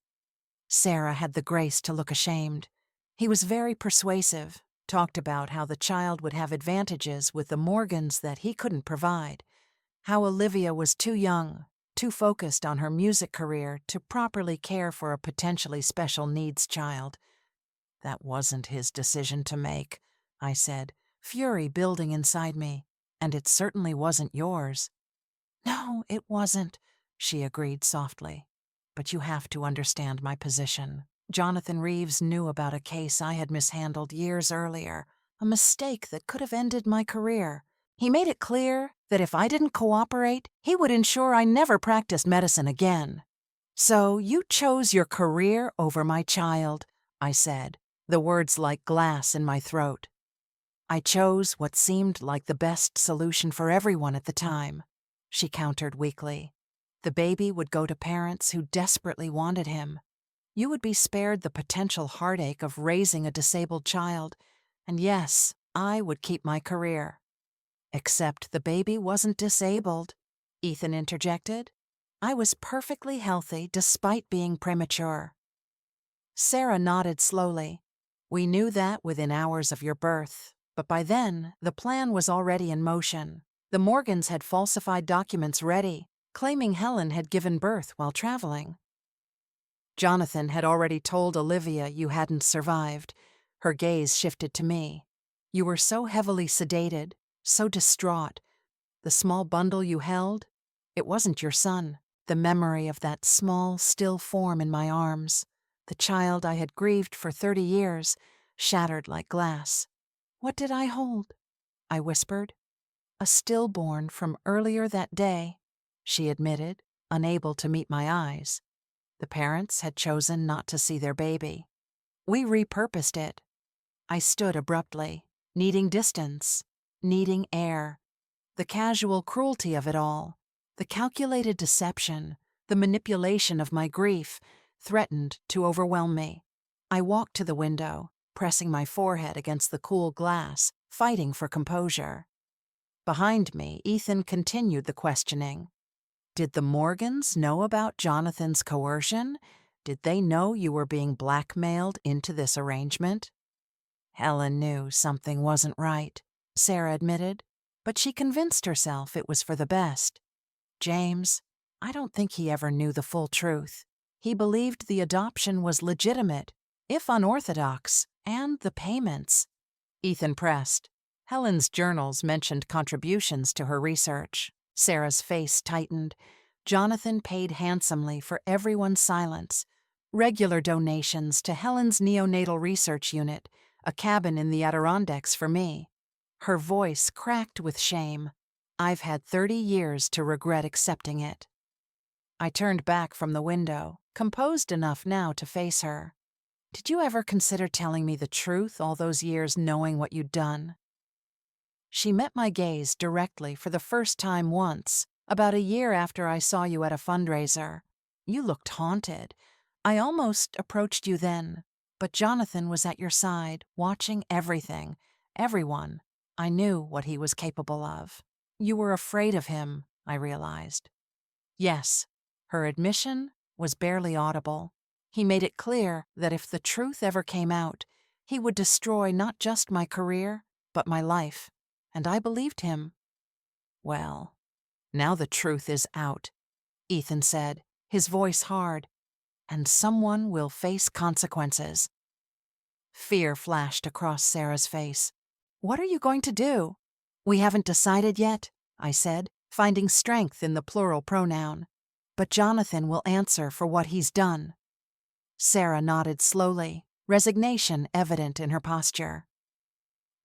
Sarah had the grace to look ashamed. He was very persuasive, talked about how the child would have advantages with the Morgans that he couldn't provide, how Olivia was too young, too focused on her music career to properly care for a potentially special needs child. "That wasn't his decision to make," I said, fury building inside me. And it certainly wasn't yours. No, it wasn't, she agreed softly. But you have to understand my position. Jonathan Reeves knew about a case I had mishandled years earlier, a mistake that could have ended my career. He made it clear that if I didn't cooperate, he would ensure I never practiced medicine again. So you chose your career over my child, I said, the words like glass in my throat. I chose what seemed like the best solution for everyone at the time, she countered weakly. The baby would go to parents who desperately wanted him. You would be spared the potential heartache of raising a disabled child, and yes, I would keep my career. Except the baby wasn't disabled, Ethan interjected. I was perfectly healthy despite being premature. Sarah nodded slowly. We knew that within hours of your birth, but by then, the plan was already in motion. The Morgans had falsified documents ready, claiming Helen had given birth while traveling. Jonathan had already told Olivia you hadn't survived. Her gaze shifted to me. You were so heavily sedated, so distraught. The small bundle you held, it wasn't your son. The memory of that small, still form in my arms, the child I had grieved for 30 years, shattered like glass. What did I hold? I whispered. A stillborn from earlier that day, she admitted, unable to meet my eyes. The parents had chosen not to see their baby. We repurposed it. I stood abruptly, needing distance, needing air. The casual cruelty of it all, the calculated deception, the manipulation of my grief, threatened to overwhelm me. I walked to the window, pressing my forehead against the cool glass, fighting for composure. Behind me, Ethan continued the questioning. Did the Morgans know about Jonathan's coercion? Did they know you were being blackmailed into this arrangement? Helen knew something wasn't right, Sarah admitted, but she convinced herself it was for the best. James, I don't think he ever knew the full truth. He believed the adoption was legitimate, if unorthodox, and the payments. Ethan pressed. Helen's journals mentioned contributions to her research. Sarah's face tightened. Jonathan paid handsomely for everyone's silence. Regular donations to Helen's neonatal research unit, a cabin in the Adirondacks for me. Her voice cracked with shame. I've had 30 years to regret accepting it. I turned back from the window, composed enough now to face her. Did you ever consider telling me the truth all those years knowing what you'd done? She met my gaze directly for the first time once, about a year after I saw you at a fundraiser. You looked haunted. I almost approached you then, but Jonathan was at your side, watching everything, everyone. I knew what he was capable of. You were afraid of him, I realized. Yes, her admission was barely audible. He made it clear that if the truth ever came out, he would destroy not just my career, but my life. And I believed him. Well, now the truth is out, Ethan said, his voice hard, and someone will face consequences. Fear flashed across Sarah's face. What are you going to do? We haven't decided yet, I said, finding strength in the plural pronoun. But Jonathan will answer for what he's done. Sarah nodded slowly, resignation evident in her posture.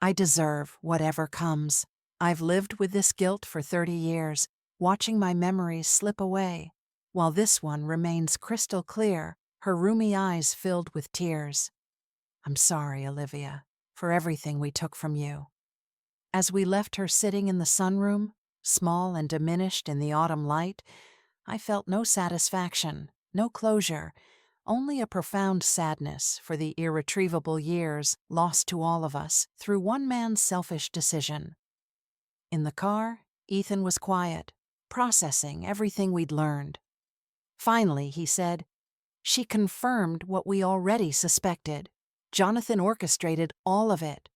I deserve whatever comes. I've lived with this guilt for 30 years, watching my memories slip away, while this one remains crystal clear, her roomy eyes filled with tears. I'm sorry, Olivia, for everything we took from you. As we left her sitting in the sunroom, small and diminished in the autumn light, I felt no satisfaction, no closure, only a profound sadness for the irretrievable years lost to all of us through one man's selfish decision. In the car, Ethan was quiet, processing everything we'd learned. Finally, he said, "She confirmed what we already suspected. Jonathan orchestrated all of it."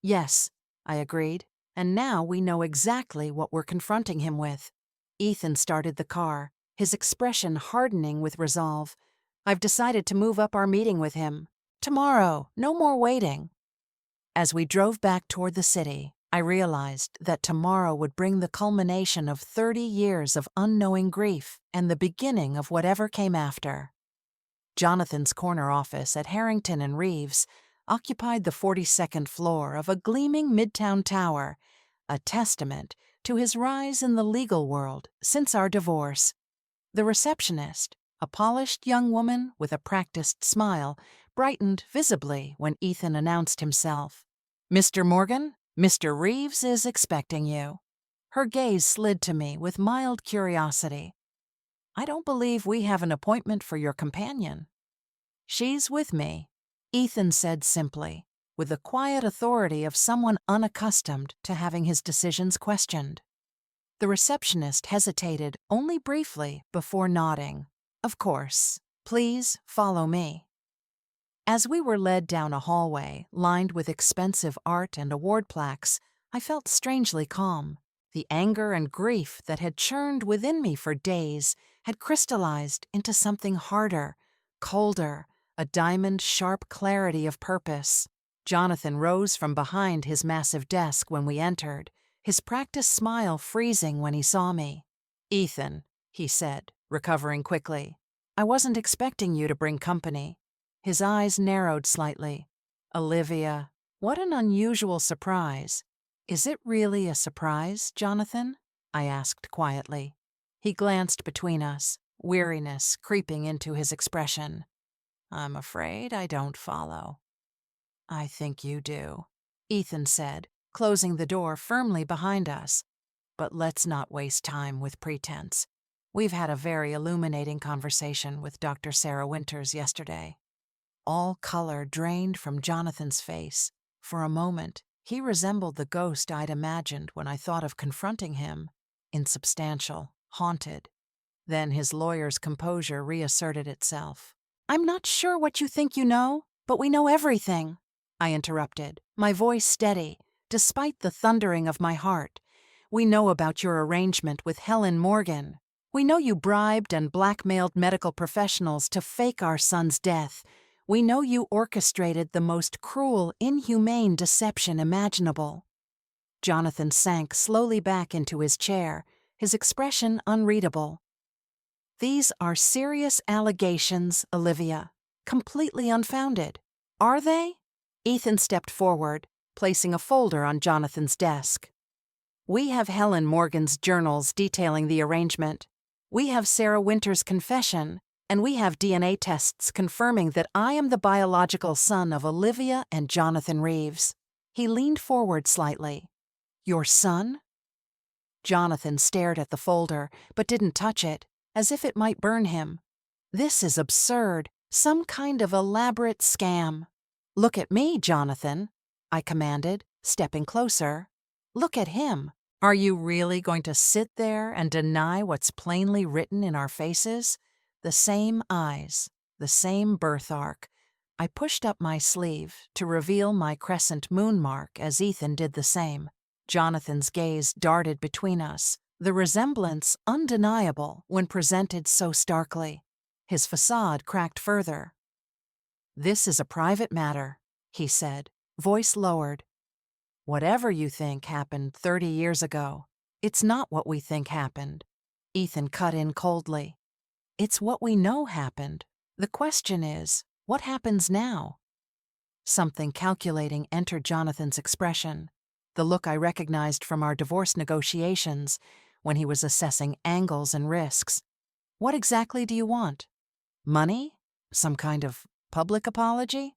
"Yes," I agreed, "and now we know exactly what we're confronting him with." Ethan started the car, his expression hardening with resolve. "I've decided to move up our meeting with him. Tomorrow, no more waiting." As we drove back toward the city, I realized that tomorrow would bring the culmination of 30 years of unknowing grief and the beginning of whatever came after. Jonathan's corner office at Harrington and Reeves occupied the 42nd floor of a gleaming midtown tower, a testament to his rise in the legal world since our divorce. The receptionist, a polished young woman with a practiced smile, brightened visibly when Ethan announced himself. "Mr. Morgan, Mr. Reeves is expecting you." Her gaze slid to me with mild curiosity. "I don't believe we have an appointment for your companion." "She's with me," Ethan said simply, with the quiet authority of someone unaccustomed to having his decisions questioned. The receptionist hesitated only briefly before nodding. "Of course. Please follow me." As we were led down a hallway lined with expensive art and award plaques, I felt strangely calm. The anger and grief that had churned within me for days had crystallized into something harder, colder, a diamond-sharp clarity of purpose. Jonathan rose from behind his massive desk when we entered, his practiced smile freezing when he saw me. "Ethan," he said, recovering quickly, "I wasn't expecting you to bring company." His eyes narrowed slightly. "Olivia, what an unusual surprise." "Is it really a surprise, Jonathan?" I asked quietly. He glanced between us, weariness creeping into his expression. "I'm afraid I don't follow." "I think you do," Ethan said, closing the door firmly behind us. "But let's not waste time with pretense. We've had a very illuminating conversation with Dr. Sarah Winters yesterday." All color drained from Jonathan's face. For a moment, he resembled the ghost I'd imagined when I thought of confronting him, insubstantial, haunted. Then his lawyer's composure reasserted itself. "I'm not sure what you think you know, but we know everything," I interrupted, my voice steady, despite the thundering of my heart. "We know about your arrangement with Helen Morgan. We know you bribed and blackmailed medical professionals to fake our son's death. We know you orchestrated the most cruel, inhumane deception imaginable." Jonathan sank slowly back into his chair, his expression unreadable. "These are serious allegations, Olivia, completely unfounded." "Are they?" Ethan stepped forward, placing a folder on Jonathan's desk. "We have Helen Morgan's journals detailing the arrangement. We have Sarah Winters' confession, and we have DNA tests confirming that I am the biological son of Olivia and Jonathan Reeves." He leaned forward slightly. "Your son?" Jonathan stared at the folder, but didn't touch it, as if it might burn him. "This is absurd, some kind of elaborate scam." "Look at me, Jonathan," I commanded, stepping closer. "Look at him. Are you really going to sit there and deny what's plainly written in our faces? The same eyes, the same birthmark." I pushed up my sleeve to reveal my crescent moon mark as Ethan did the same. Jonathan's gaze darted between us, the resemblance undeniable when presented so starkly. His facade cracked further. "This is a private matter," he said, voice lowered. "Whatever you think happened 30 years ago, it's not what we think happened." Ethan cut in coldly. "It's what we know happened. The question is, what happens now?" Something calculating entered Jonathan's expression, the look I recognized from our divorce negotiations when he was assessing angles and risks. "What exactly do you want? Money? Some kind of public apology?"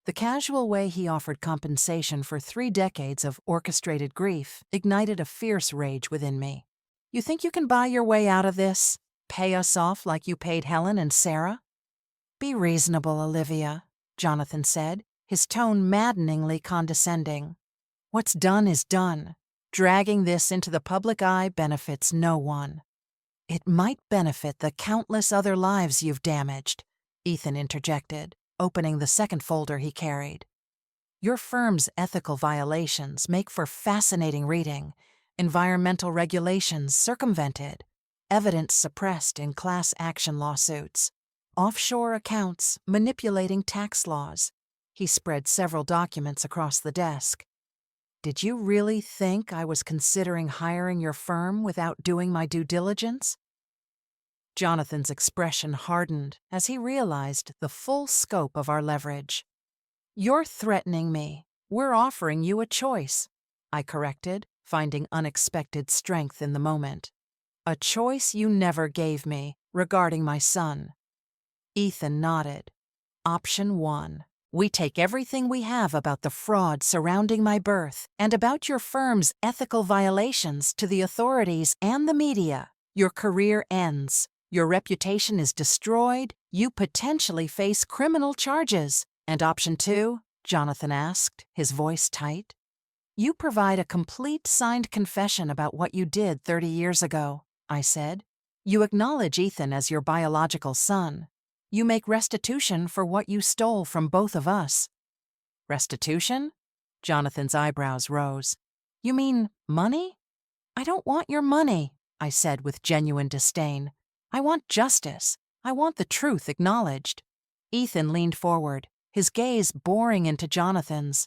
The casual way he offered compensation for 3 decades of orchestrated grief ignited a fierce rage within me. "You think you can buy your way out of this? Pay us off like you paid Helen and Sarah?" "Be reasonable, Olivia," Jonathan said, his tone maddeningly condescending. "What's done is done. Dragging this into the public eye benefits no one." "It might benefit the countless other lives you've damaged," Ethan interjected, opening the second folder he carried. "Your firm's ethical violations make for fascinating reading. Environmental regulations circumvented, evidence suppressed in class action lawsuits, offshore accounts manipulating tax laws." He spread several documents across the desk. Did you really think I was considering hiring your firm without doing my due diligence? Jonathan's expression hardened as he realized the full scope of our leverage. You're threatening me. We're offering you a choice, I corrected, finding unexpected strength in the moment. A choice you never gave me regarding my son. Ethan nodded. Option 1. We take everything we have about the fraud surrounding my birth and about your firm's ethical violations to the authorities and the media. Your career ends. Your reputation is destroyed. You potentially face criminal charges. And option 2? Jonathan asked, his voice tight. You provide a complete signed confession about what you did 30 years ago, I said. You acknowledge Ethan as your biological son. You make restitution for what you stole from both of us. Restitution? Jonathan's eyebrows rose. You mean money? I don't want your money, I said with genuine disdain. I want justice. I want the truth acknowledged. Ethan leaned forward, his gaze boring into Jonathan's.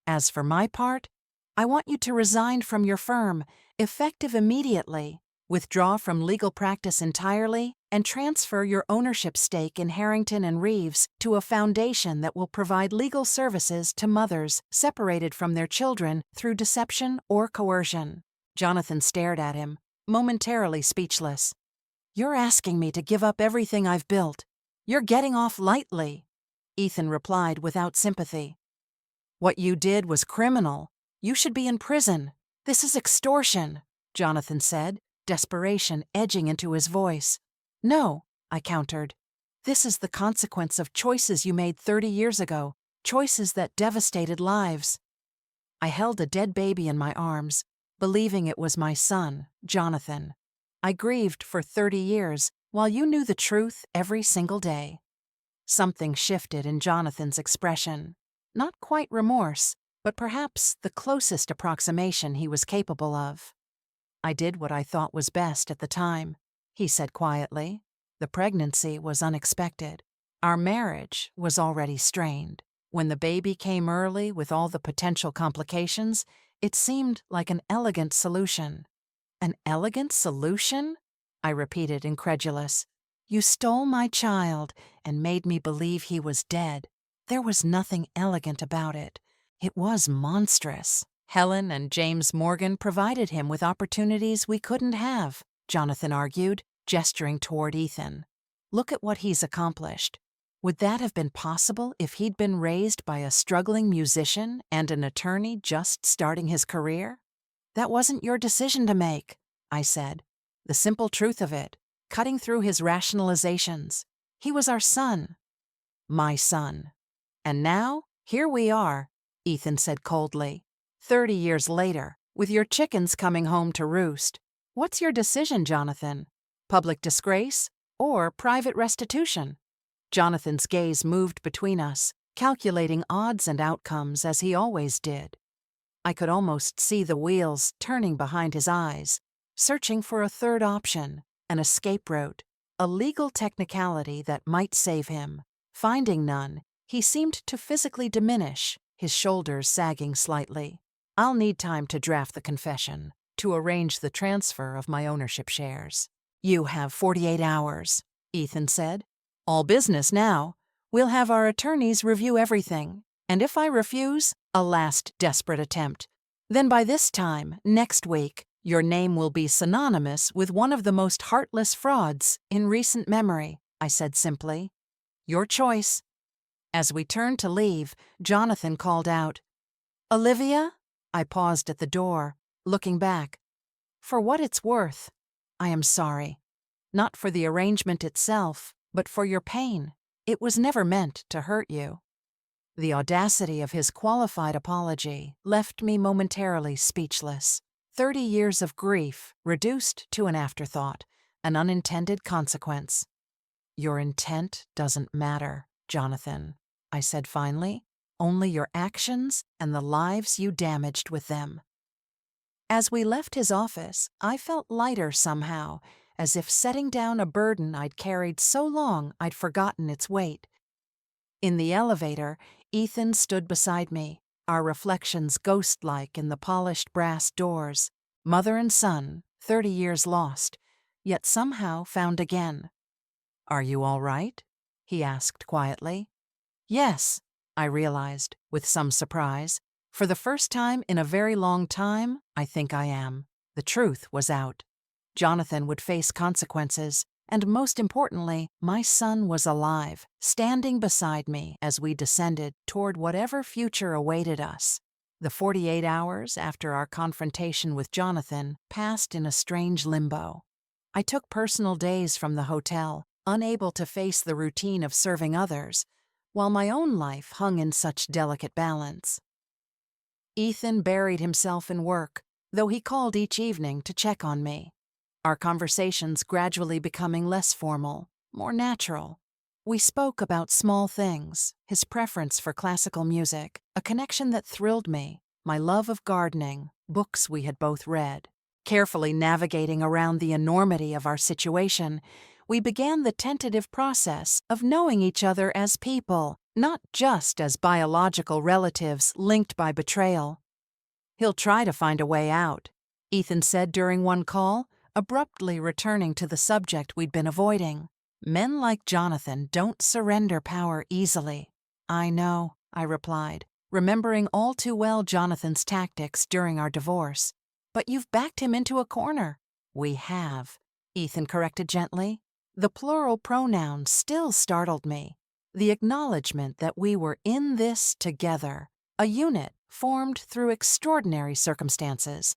As for my part, I want you to resign from your firm, effective immediately, withdraw from legal practice entirely, and transfer your ownership stake in Harrington and Reeves to a foundation that will provide legal services to mothers separated from their children through deception or coercion. Jonathan stared at him, momentarily speechless. You're asking me to give up everything I've built. You're getting off lightly, Ethan replied without sympathy. What you did was criminal. You should be in prison. This is extortion, Jonathan said, desperation edging into his voice. No, I countered. This is the consequence of choices you made 30 years ago, choices that devastated lives. I held a dead baby in my arms, believing it was my son, Jonathan. I grieved for 30 years while you knew the truth every single day. Something shifted in Jonathan's expression. Not quite remorse, but perhaps the closest approximation he was capable of. I did what I thought was best at the time, he said quietly. The pregnancy was unexpected. Our marriage was already strained. When the baby came early with all the potential complications, it seemed like an elegant solution. An elegant solution? I repeated, incredulous. You stole my child and made me believe he was dead. There was nothing elegant about it. It was monstrous. Helen and James Morgan provided him with opportunities we couldn't have, Jonathan argued, gesturing toward Ethan. Look at what he's accomplished. Would that have been possible if he'd been raised by a struggling musician and an attorney just starting his career? That wasn't your decision to make, I said. The simple truth of it, cutting through his rationalizations. He was our son. My son. And now, here we are, Ethan said coldly. 30 years later, with your chickens coming home to roost. What's your decision, Jonathan? Public disgrace or private restitution? Jonathan's gaze moved between us, calculating odds and outcomes as he always did. I could almost see the wheels turning behind his eyes, searching for a third option, an escape route, a legal technicality that might save him. Finding none, he seemed to physically diminish, his shoulders sagging slightly. I'll need time to draft the confession, to arrange the transfer of my ownership shares. You have 48 hours, Ethan said. All business now. We'll have our attorneys review everything, and if I refuse, a last desperate attempt. Then by this time, next week, your name will be synonymous with one of the most heartless frauds in recent memory, I said simply. Your choice. As we turned to leave, Jonathan called out, Olivia? I paused at the door, looking back. For what it's worth, I am sorry. Not for the arrangement itself, but for your pain. It was never meant to hurt you. The audacity of his qualified apology left me momentarily speechless. 30 years of grief reduced to an afterthought, an unintended consequence. Your intent doesn't matter, Jonathan, I said finally. Only your actions and the lives you damaged with them. As we left his office, I felt lighter somehow, as if setting down a burden I'd carried so long I'd forgotten its weight. In the elevator, Ethan stood beside me, our reflections ghost-like in the polished brass doors, mother and son, 30 years lost, yet somehow found again. "Are you all right?" he asked quietly. "Yes," I realized, with some surprise. For the first time in a very long time, I think I am. The truth was out. Jonathan would face consequences, and most importantly, my son was alive, standing beside me as we descended toward whatever future awaited us. The 48 hours after our confrontation with Jonathan passed in a strange limbo. I took personal days from the hotel, unable to face the routine of serving others, while my own life hung in such delicate balance. Ethan buried himself in work, though he called each evening to check on me. Our conversations gradually becoming less formal, more natural. We spoke about small things, his preference for classical music, a connection that thrilled me, my love of gardening, books we had both read. Carefully navigating around the enormity of our situation, we began the tentative process of knowing each other as people, not just as biological relatives linked by betrayal. "He'll try to find a way out," Ethan said during one call, abruptly returning to the subject we'd been avoiding. "Men like Jonathan don't surrender power easily." "I know," I replied, remembering all too well Jonathan's tactics during our divorce. "But you've backed him into a corner." "We have," Ethan corrected gently. The plural pronoun still startled me. The acknowledgement that we were in this together, a unit formed through extraordinary circumstances.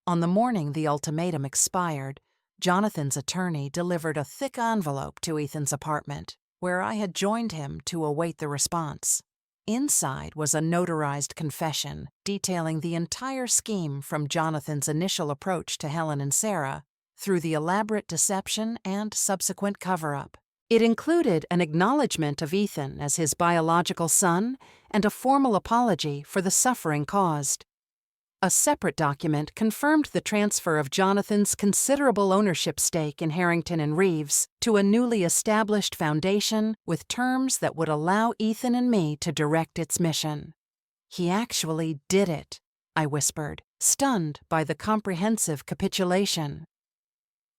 On the morning the ultimatum expired, Jonathan's attorney delivered a thick envelope to Ethan's apartment, where I had joined him to await the response. Inside was a notarized confession detailing the entire scheme from Jonathan's initial approach to Helen and Sarah through the elaborate deception and subsequent cover-up. It included an acknowledgement of Ethan as his biological son and a formal apology for the suffering caused. A separate document confirmed the transfer of Jonathan's considerable ownership stake in Harrington and Reeves to a newly established foundation with terms that would allow Ethan and me to direct its mission. "He actually did it," I whispered, stunned by the comprehensive capitulation.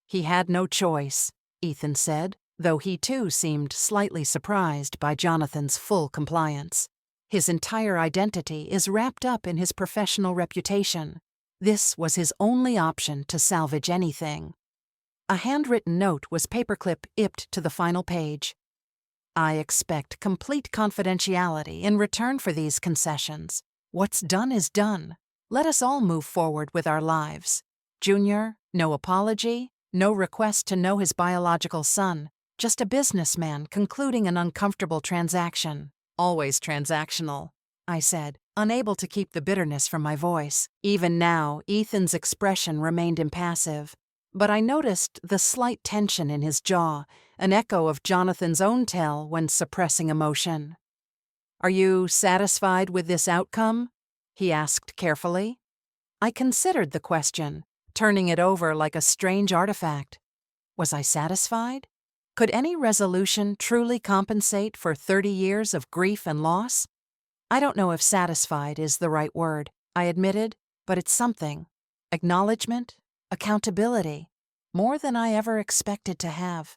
"He had no choice," Ethan said, though he too seemed slightly surprised by Jonathan's full compliance. "His entire identity is wrapped up in his professional reputation. This was his only option to salvage anything." A handwritten note was paperclip-ipped to the final page. "I expect complete confidentiality in return for these concessions. What's done is done. Let us all move forward with our lives. Junior, no apology, no request to know his biological son, just a businessman concluding an uncomfortable transaction." "Always transactional," I said, unable to keep the bitterness from my voice. Even now, Ethan's expression remained impassive, but I noticed the slight tension in his jaw, an echo of Jonathan's own tell when suppressing emotion. "Are you satisfied with this outcome?" he asked carefully. I considered the question, turning it over like a strange artifact. Was I satisfied? Could any resolution truly compensate for 30 years of grief and loss? "I don't know if satisfied is the right word," I admitted, "but it's something. Acknowledgement, accountability, more than I ever expected to have."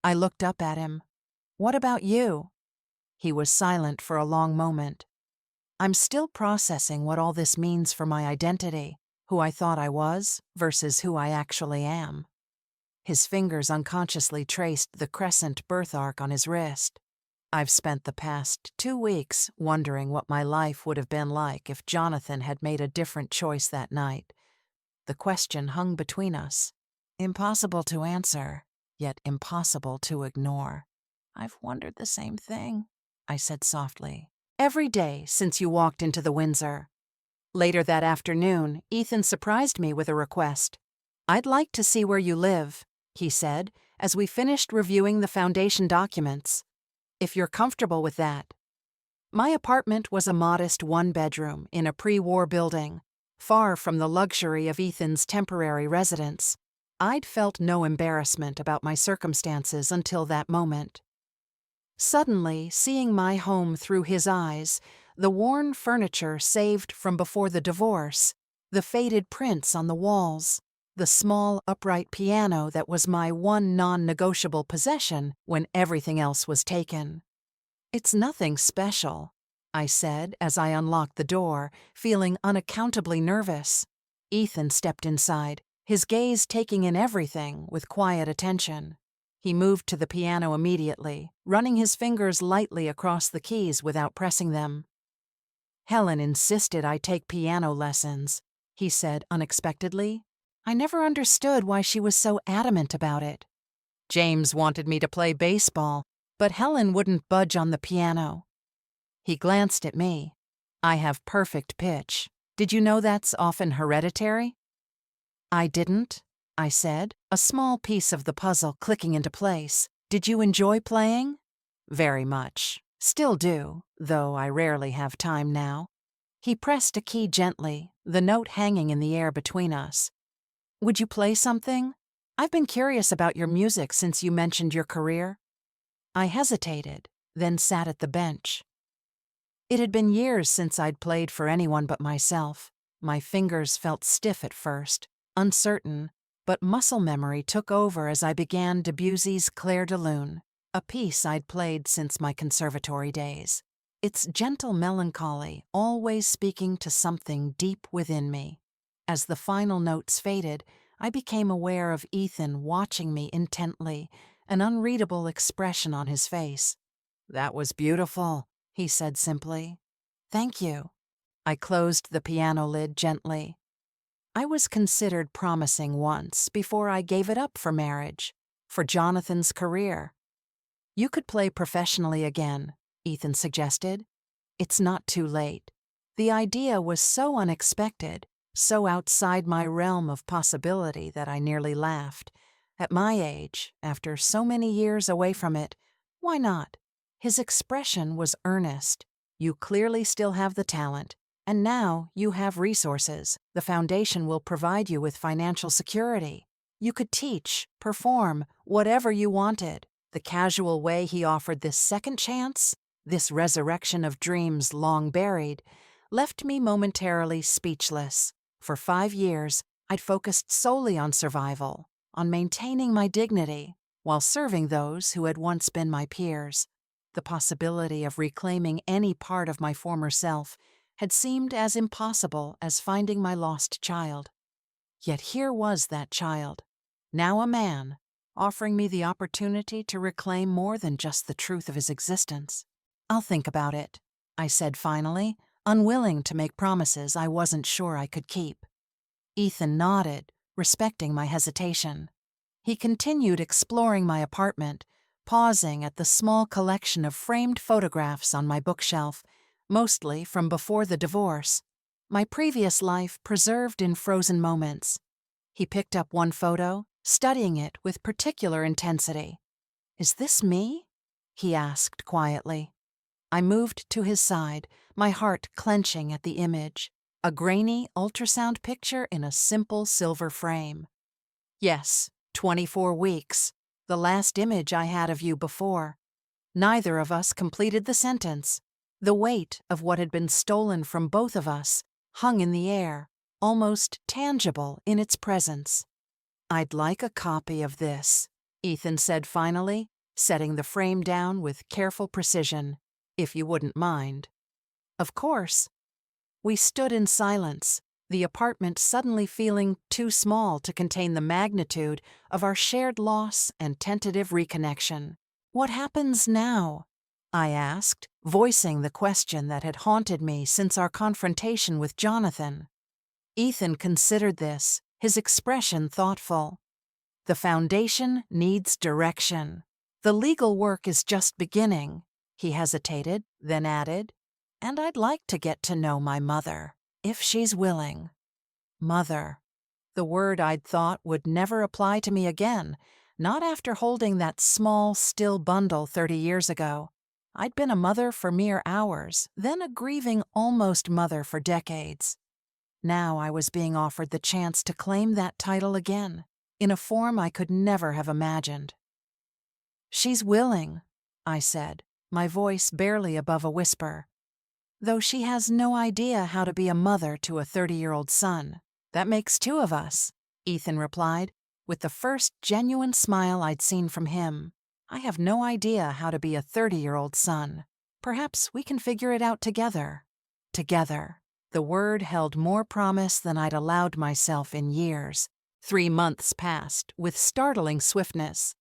I looked up at him. "What about you?" He was silent for a long moment. "I'm still processing what all this means for my identity, who I thought I was versus who I actually am." His fingers unconsciously traced the crescent birthmark on his wrist. "I've spent the past 2 weeks wondering what my life would have been like if Jonathan had made a different choice that night." The question hung between us. Impossible to answer, yet impossible to ignore. "I've wondered the same thing," I said softly. "Every day since you walked into the Windsor." Later that afternoon, Ethan surprised me with a request. "I'd like to see where you live," he said, as we finished reviewing the foundation documents. "If you're comfortable with that." My apartment was a modest one-bedroom in a pre-war building, far from the luxury of Ethan's temporary residence. I'd felt no embarrassment about my circumstances until that moment. Suddenly, seeing my home through his eyes, the worn furniture saved from before the divorce, the faded prints on the walls, the small upright piano that was my one non-negotiable possession when everything else was taken. "It's nothing special," I said as I unlocked the door, feeling unaccountably nervous. Ethan stepped inside, his gaze taking in everything with quiet attention. He moved to the piano immediately, running his fingers lightly across the keys without pressing them. "Helen insisted I take piano lessons," he said unexpectedly. "I never understood why she was so adamant about it. James wanted me to play baseball, but Helen wouldn't budge on the piano." He glanced at me. "I have perfect pitch. Did you know that's often hereditary?" "I didn't," I said, a small piece of the puzzle clicking into place. "Did you enjoy playing?" "Very much. Still do, though I rarely have time now." He pressed a key gently, the note hanging in the air between us. "Would you play something? I've been curious about your music since you mentioned your career." I hesitated, then sat at the bench. It had been years since I'd played for anyone but myself. My fingers felt stiff at first, uncertain, but muscle memory took over as I began Debussy's Clair de Lune, a piece I'd played since my conservatory days. Its gentle melancholy always speaking to something deep within me. As the final notes faded, I became aware of Ethan watching me intently, an unreadable expression on his face. "That was beautiful," he said simply. "Thank you." I closed the piano lid gently. I was considered promising once before I gave it up for marriage, for Jonathan's career. "You could play professionally again," Ethan suggested. "It's not too late." The idea was so unexpected, so outside my realm of possibility that I nearly laughed. At my age, after so many years away from it, why not? His expression was earnest. "You clearly still have the talent, and now you have resources. The foundation will provide you with financial security. You could teach, perform, whatever you wanted." The casual way he offered this second chance, this resurrection of dreams long buried, left me momentarily speechless. For 5 years, I'd focused solely on survival, on maintaining my dignity, while serving those who had once been my peers. The possibility of reclaiming any part of my former self had seemed as impossible as finding my lost child. Yet here was that child, now a man, offering me the opportunity to reclaim more than just the truth of his existence. "I'll think about it," I said finally, unwilling to make promises I wasn't sure I could keep. Ethan nodded, respecting my hesitation. He continued exploring my apartment, pausing at the small collection of framed photographs on my bookshelf, mostly from before the divorce, my previous life preserved in frozen moments. He picked up one photo, studying it with particular intensity. "Is this me?" he asked quietly. I moved to his side, my heart clenching at the image, a grainy ultrasound picture in a simple silver frame. "Yes, 24 weeks, the last image I had of you before." Neither of us completed the sentence. The weight of what had been stolen from both of us hung in the air, almost tangible in its presence. "I'd like a copy of this," Ethan said finally, setting the frame down with careful precision, "if you wouldn't mind." "Of course." We stood in silence, the apartment suddenly feeling too small to contain the magnitude of our shared loss and tentative reconnection. "What happens now?" I asked, voicing the question that had haunted me since our confrontation with Jonathan. Ethan considered this, his expression thoughtful. "The foundation needs direction. The legal work is just beginning." He hesitated, then added, "And I'd like to get to know my mother, if she's willing." Mother. The word I'd thought would never apply to me again, not after holding that small, still bundle 30 years ago. I'd been a mother for mere hours, then a grieving almost mother for decades. Now I was being offered the chance to claim that title again, in a form I could never have imagined. "She's willing," I said, my voice barely above a whisper. though she has no idea how to be a mother to a 30-year-old son. That makes two of us, Ethan replied, with the first genuine smile I'd seen from him. I have no idea how to be a 30-year-old son. Perhaps we can figure it out together. Together. The word held more promise than I'd allowed myself in years. 3 months passed with startling swiftness.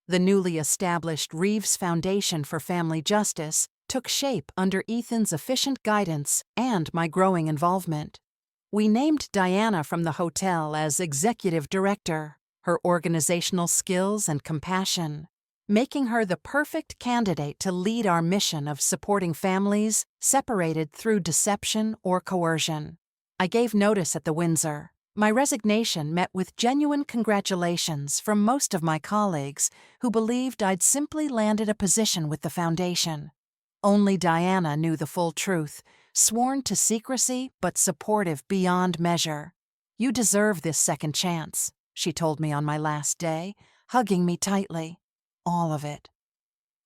The newly established Reeves Foundation for Family Justice took shape under Ethan's efficient guidance and my growing involvement. We named Diana from the hotel as executive director, her organizational skills and compassion, making her the perfect candidate to lead our mission of supporting families separated through deception or coercion. I gave notice at the Windsor. My resignation met with genuine congratulations from most of my colleagues who believed I'd simply landed a position with the foundation. Only Diana knew the full truth, sworn to secrecy but supportive beyond measure. "You deserve this second chance," she told me on my last day, hugging me tightly. All of it.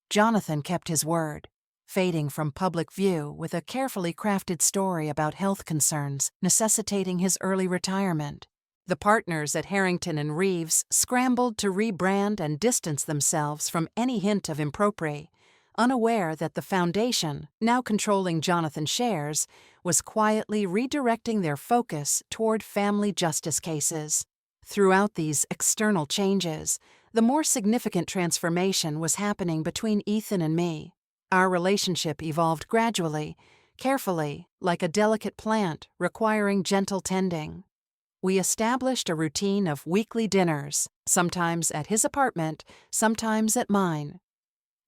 Jonathan kept his word, fading from public view with a carefully crafted story about health concerns necessitating his early retirement. The partners at Harrington and Reeves scrambled to rebrand and distance themselves from any hint of impropriety, unaware that the foundation, now controlling Jonathan shares, was quietly redirecting their focus toward family justice cases. Throughout these external changes, the more significant transformation was happening between Ethan and me. Our relationship evolved gradually, carefully, like a delicate plant requiring gentle tending. We established a routine of weekly dinners, sometimes at his apartment, sometimes at mine.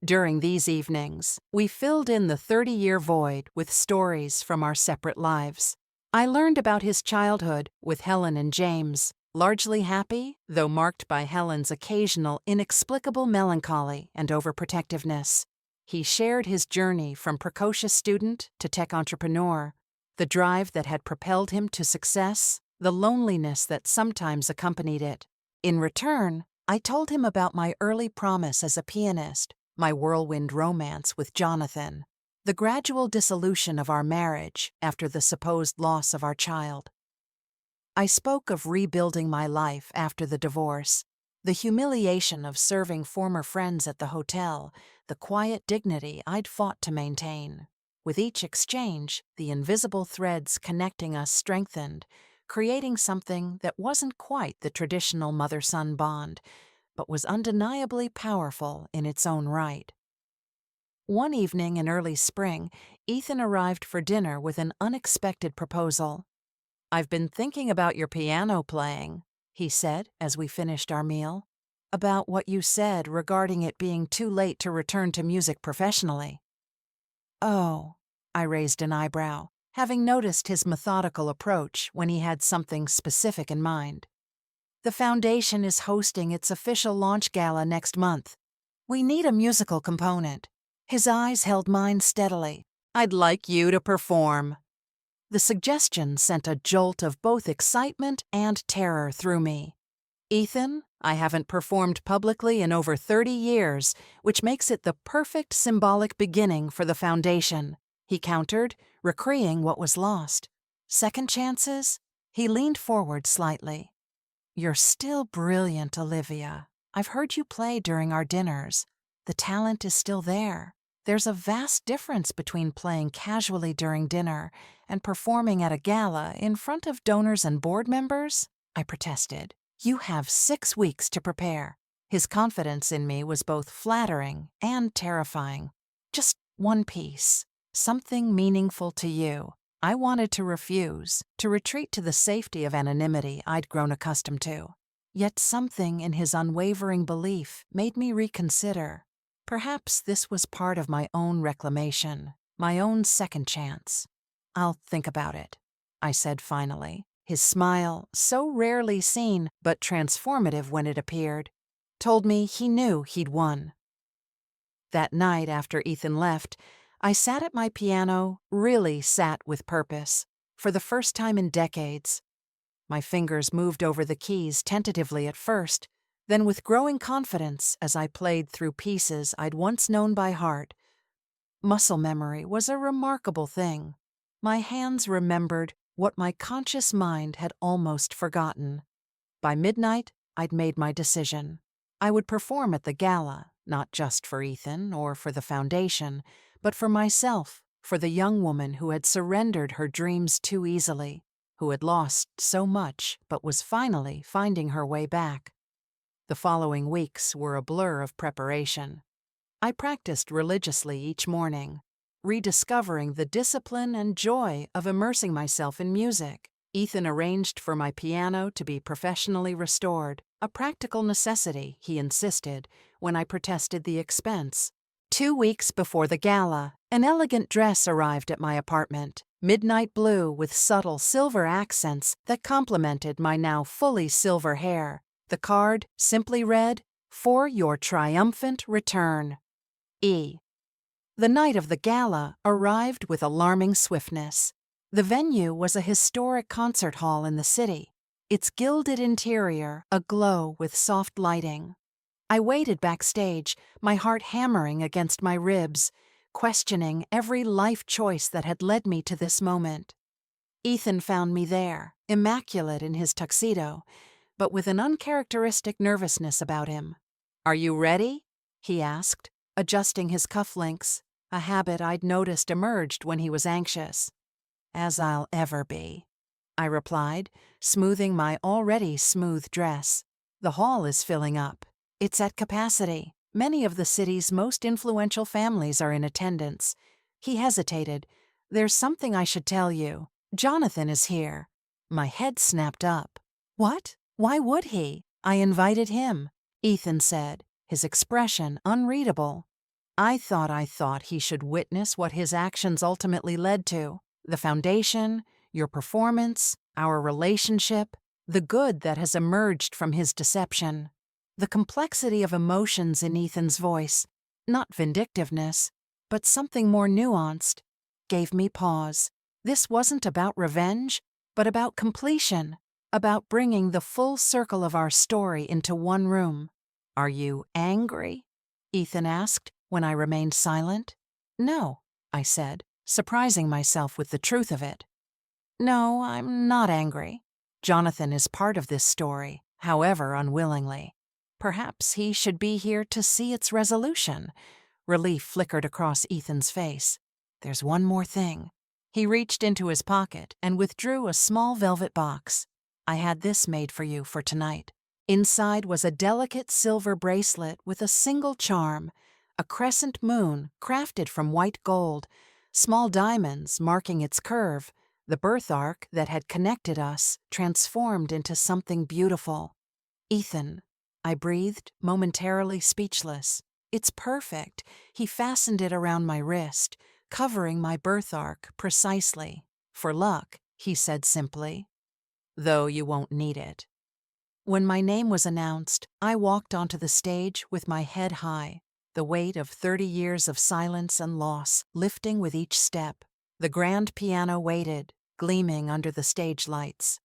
During these evenings, we filled in the 30-year void with stories from our separate lives. I learned about his childhood with Helen and James, largely happy, though marked by Helen's occasional inexplicable melancholy and overprotectiveness. He shared his journey from precocious student to tech entrepreneur, the drive that had propelled him to success, the loneliness that sometimes accompanied it. In return, I told him about my early promise as a pianist, my whirlwind romance with Jonathan, the gradual dissolution of our marriage after the supposed loss of our child. I spoke of rebuilding my life after the divorce, the humiliation of serving former friends at the hotel, the quiet dignity I'd fought to maintain. With each exchange, the invisible threads connecting us strengthened, creating something that wasn't quite the traditional mother-son bond, but was undeniably powerful in its own right. One evening in early spring, Ethan arrived for dinner with an unexpected proposal. "I've been thinking about your piano playing," he said as we finished our meal. "About what you said regarding it being too late to return to music professionally." "Oh," I raised an eyebrow, having noticed his methodical approach when he had something specific in mind. "The foundation is hosting its official launch gala next month. We need a musical component." His eyes held mine steadily. "I'd like you to perform." The suggestion sent a jolt of both excitement and terror through me. "Ethan, I haven't performed publicly in over 30 years, which makes it the perfect symbolic beginning for the foundation," he countered, recreating what was lost. "Second chances?" He leaned forward slightly. "You're still brilliant, Olivia. I've heard you play during our dinners. The talent is still there. There's a vast difference between playing casually during dinner and performing at a gala in front of donors and board members," I protested. "You have 6 weeks to prepare." His confidence in me was both flattering and terrifying. "Just one piece, something meaningful to you." I wanted to refuse, to retreat to the safety of anonymity I'd grown accustomed to. Yet something in his unwavering belief made me reconsider. Perhaps this was part of my own reclamation, my own second chance. "I'll think about it," I said finally. His smile, so rarely seen but transformative when it appeared, told me he knew he'd won. That night after Ethan left, I sat at my piano, really sat with purpose, for the first time in decades. My fingers moved over the keys tentatively at first, then with growing confidence as I played through pieces I'd once known by heart. Muscle memory was a remarkable thing. My hands remembered what my conscious mind had almost forgotten. By midnight, I'd made my decision. I would perform at the gala, not just for Ethan or for the foundation, but for myself, for the young woman who had surrendered her dreams too easily, who had lost so much but was finally finding her way back. The following weeks were a blur of preparation. I practiced religiously each morning, rediscovering the discipline and joy of immersing myself in music. Ethan arranged for my piano to be professionally restored, a practical necessity, he insisted, when I protested the expense. 2 weeks before the gala, an elegant dress arrived at my apartment, midnight blue with subtle silver accents that complemented my now fully silver hair. The card simply read, "For your triumphant return. E." The night of the gala arrived with alarming swiftness. The venue was a historic concert hall in the city, its gilded interior aglow with soft lighting. I waited backstage, my heart hammering against my ribs, questioning every life choice that had led me to this moment. Ethan found me there, immaculate in his tuxedo, but with an uncharacteristic nervousness about him. "Are you ready?" he asked, adjusting his cufflinks, a habit I'd noticed emerged when he was anxious. "As I'll ever be," I replied, smoothing my already smooth dress. "The hall is filling up. It's at capacity. Many of the city's most influential families are in attendance." He hesitated. "There's something I should tell you. Jonathan is here." My head snapped up. "What? Why would he? I invited him," Ethan said, his expression unreadable. I thought he should witness what his actions ultimately led to. The foundation, your performance, our relationship, the good that has emerged from his deception. The complexity of emotions in Ethan's voice, not vindictiveness, but something more nuanced, gave me pause. This wasn't about revenge, but about completion, about bringing the full circle of our story into one room. "Are you angry?" Ethan asked when I remained silent. "No," I said, surprising myself with the truth of it. "No, I'm not angry. Jonathan is part of this story, however unwillingly. Perhaps he should be here to see its resolution." Relief flickered across Ethan's face. "There's one more thing." He reached into his pocket and withdrew a small velvet box. "I had this made for you for tonight." Inside was a delicate silver bracelet with a single charm, a crescent moon crafted from white gold, small diamonds marking its curve, the birth arc that had connected us transformed into something beautiful. "Ethan," I breathed, momentarily speechless. "It's perfect." He fastened it around my wrist, covering my birth arc precisely. "For luck," he said simply. "Though you won't need it." When my name was announced, I walked onto the stage with my head high, the weight of 30 years of silence and loss lifting with each step. The grand piano waited, gleaming under the stage lights.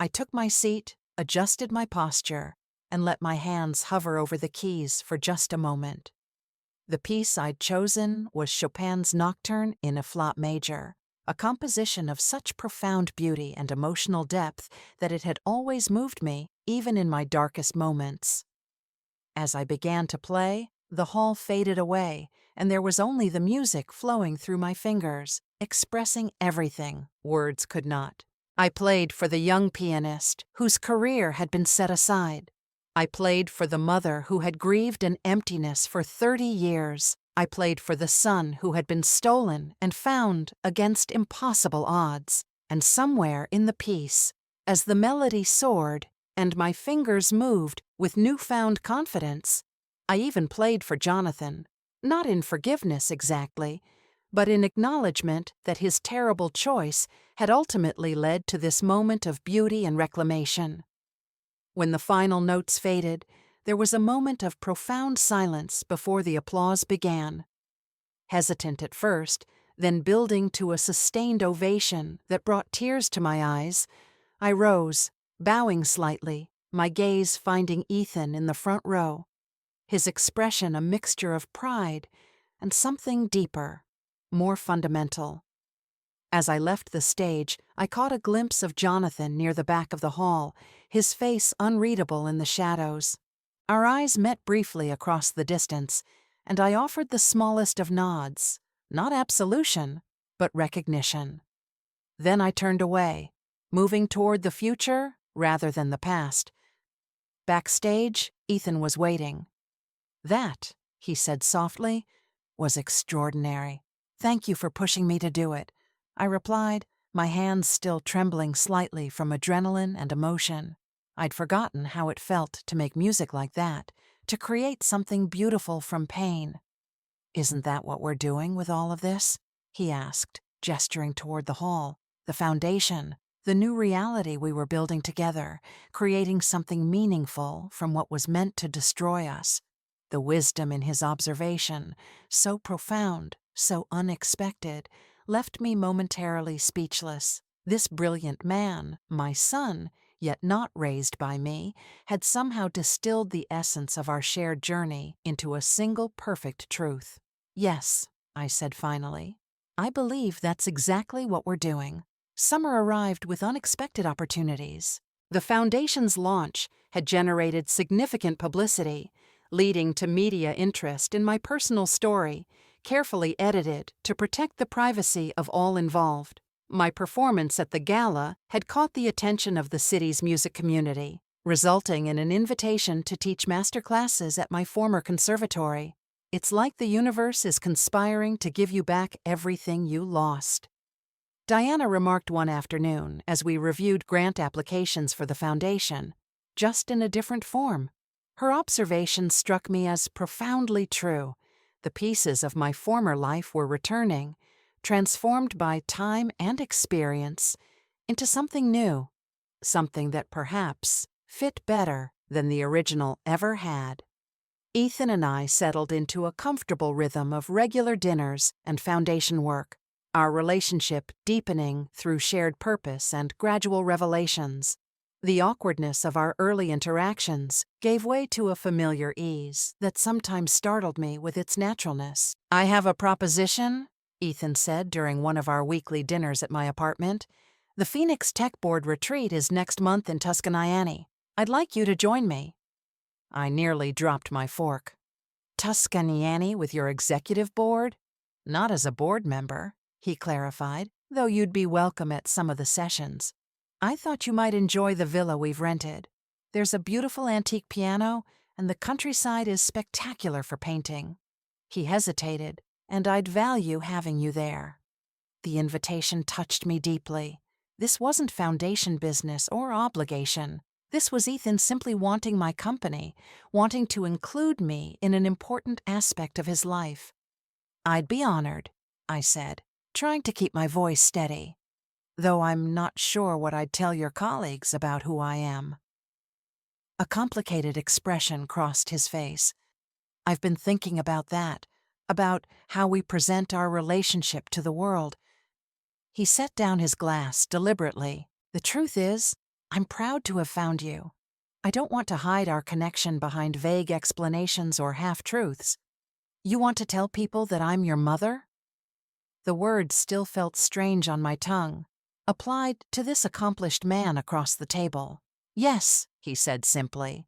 I took my seat, adjusted my posture, and let my hands hover over the keys for just a moment. The piece I'd chosen was Chopin's Nocturne in a Flat Major, a composition of such profound beauty and emotional depth that it had always moved me, even in my darkest moments. As I began to play, the hall faded away, and there was only the music flowing through my fingers, expressing everything words could not. I played for the young pianist whose career had been set aside. I played for the mother who had grieved an emptiness for 30 years. I played for the son who had been stolen and found against impossible odds. And somewhere in the piece, as the melody soared and my fingers moved with newfound confidence, I even played for Jonathan, not in forgiveness exactly, but in acknowledgement that his terrible choice had ultimately led to this moment of beauty and reclamation. When the final notes faded, there was a moment of profound silence before the applause began. Hesitant at first, then building to a sustained ovation that brought tears to my eyes, I rose, bowing slightly, my gaze finding Ethan in the front row, his expression a mixture of pride and something deeper, more fundamental. As I left the stage, I caught a glimpse of Jonathan near the back of the hall, his face unreadable in the shadows. Our eyes met briefly across the distance, and I offered the smallest of nods, not absolution, but recognition. Then I turned away, moving toward the future rather than the past. Backstage, Ethan was waiting. "That," he said softly, "was extraordinary. Thank you for pushing me to do it," I replied, my hands still trembling slightly from adrenaline and emotion. I'd forgotten how it felt to make music like that, to create something beautiful from pain. "Isn't that what we're doing with all of this?" he asked, gesturing toward the hall, the foundation, the new reality we were building together, creating something meaningful from what was meant to destroy us. The wisdom in his observation, so profound, so unexpected, left me momentarily speechless. This brilliant man, my son, yet not raised by me, had somehow distilled the essence of our shared journey into a single perfect truth. "Yes," I said finally, "I believe that's exactly what we're doing." Summer arrived with unexpected opportunities. The Foundation's launch had generated significant publicity, leading to media interest in my personal story, carefully edited to protect the privacy of all involved. My performance at the gala had caught the attention of the city's music community, resulting in an invitation to teach masterclasses at my former conservatory. It's like the universe is conspiring to give you back everything you lost. Diana remarked one afternoon as we reviewed grant applications for the foundation, just in a different form. Her observation struck me as profoundly true. The pieces of my former life were returning, transformed by time and experience, into something new, something that perhaps fit better than the original ever had. Ethan and I settled into a comfortable rhythm of regular dinners and foundation work, our relationship deepening through shared purpose and gradual revelations. The awkwardness of our early interactions gave way to a familiar ease that sometimes startled me with its naturalness. "I have a proposition," Ethan said during one of our weekly dinners at my apartment. "The Phoenix Tech Board retreat is next month in Tuscany. I'd like you to join me." I nearly dropped my fork. "Tuscany with your executive board?" "Not as a board member," he clarified, "though you'd be welcome at some of the sessions. I thought you might enjoy the villa we've rented. There's a beautiful antique piano, and the countryside is spectacular for painting." He hesitated, "and I'd value having you there." The invitation touched me deeply. This wasn't foundation business or obligation. This was Ethan simply wanting my company, wanting to include me in an important aspect of his life. "I'd be honored," I said, trying to keep my voice steady, "though I'm not sure what I'd tell your colleagues about who I am." A complicated expression crossed his face. "I've been thinking about that, about how we present our relationship to the world." He set down his glass deliberately. "The truth is, I'm proud to have found you. I don't want to hide our connection behind vague explanations or half-truths. You want to tell people that I'm your mother?" The words still felt strange on my tongue, applied to this accomplished man across the table. "Yes," he said simply.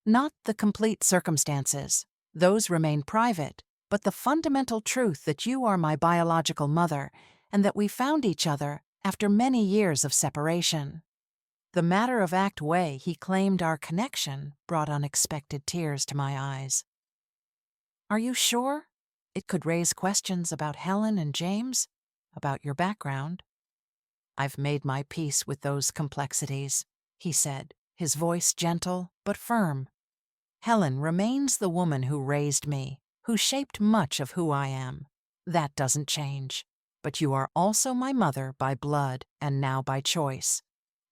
"Not the complete circumstances. Those remain private, but the fundamental truth that you are my biological mother and that we found each other after many years of separation." The matter-of-fact way he claimed our connection brought unexpected tears to my eyes. "Are you sure? It could raise questions about Helen and James, about your background." "I've made my peace with those complexities," he said, his voice gentle but firm. "Helen remains the woman who raised me, who shaped much of who I am. That doesn't change. But you are also my mother by blood and now by choice.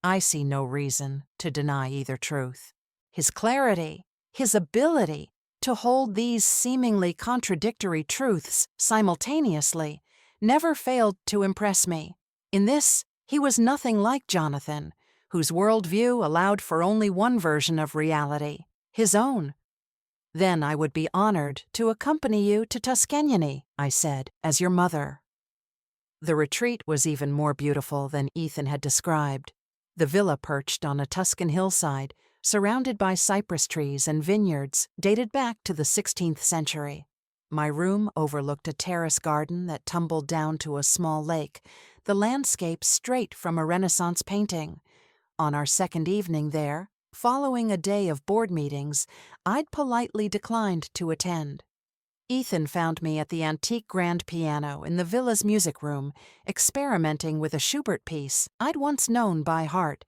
I see no reason to deny either truth." His clarity, his ability to hold these seemingly contradictory truths simultaneously, never failed to impress me. In this, he was nothing like Jonathan, whose worldview allowed for only one version of reality, his own. Then I would be honored to accompany you to Tuscany, I said, as your mother. The retreat was even more beautiful than Ethan had described. The villa perched on a Tuscan hillside, surrounded by cypress trees and vineyards dated back to the 16th century. My room overlooked a terrace garden that tumbled down to a small lake, the landscape straight from a Renaissance painting. On our second evening there, following a day of board meetings, I'd politely declined to attend. Ethan found me at the antique grand piano in the villa's music room, experimenting with a Schubert piece I'd once known by heart.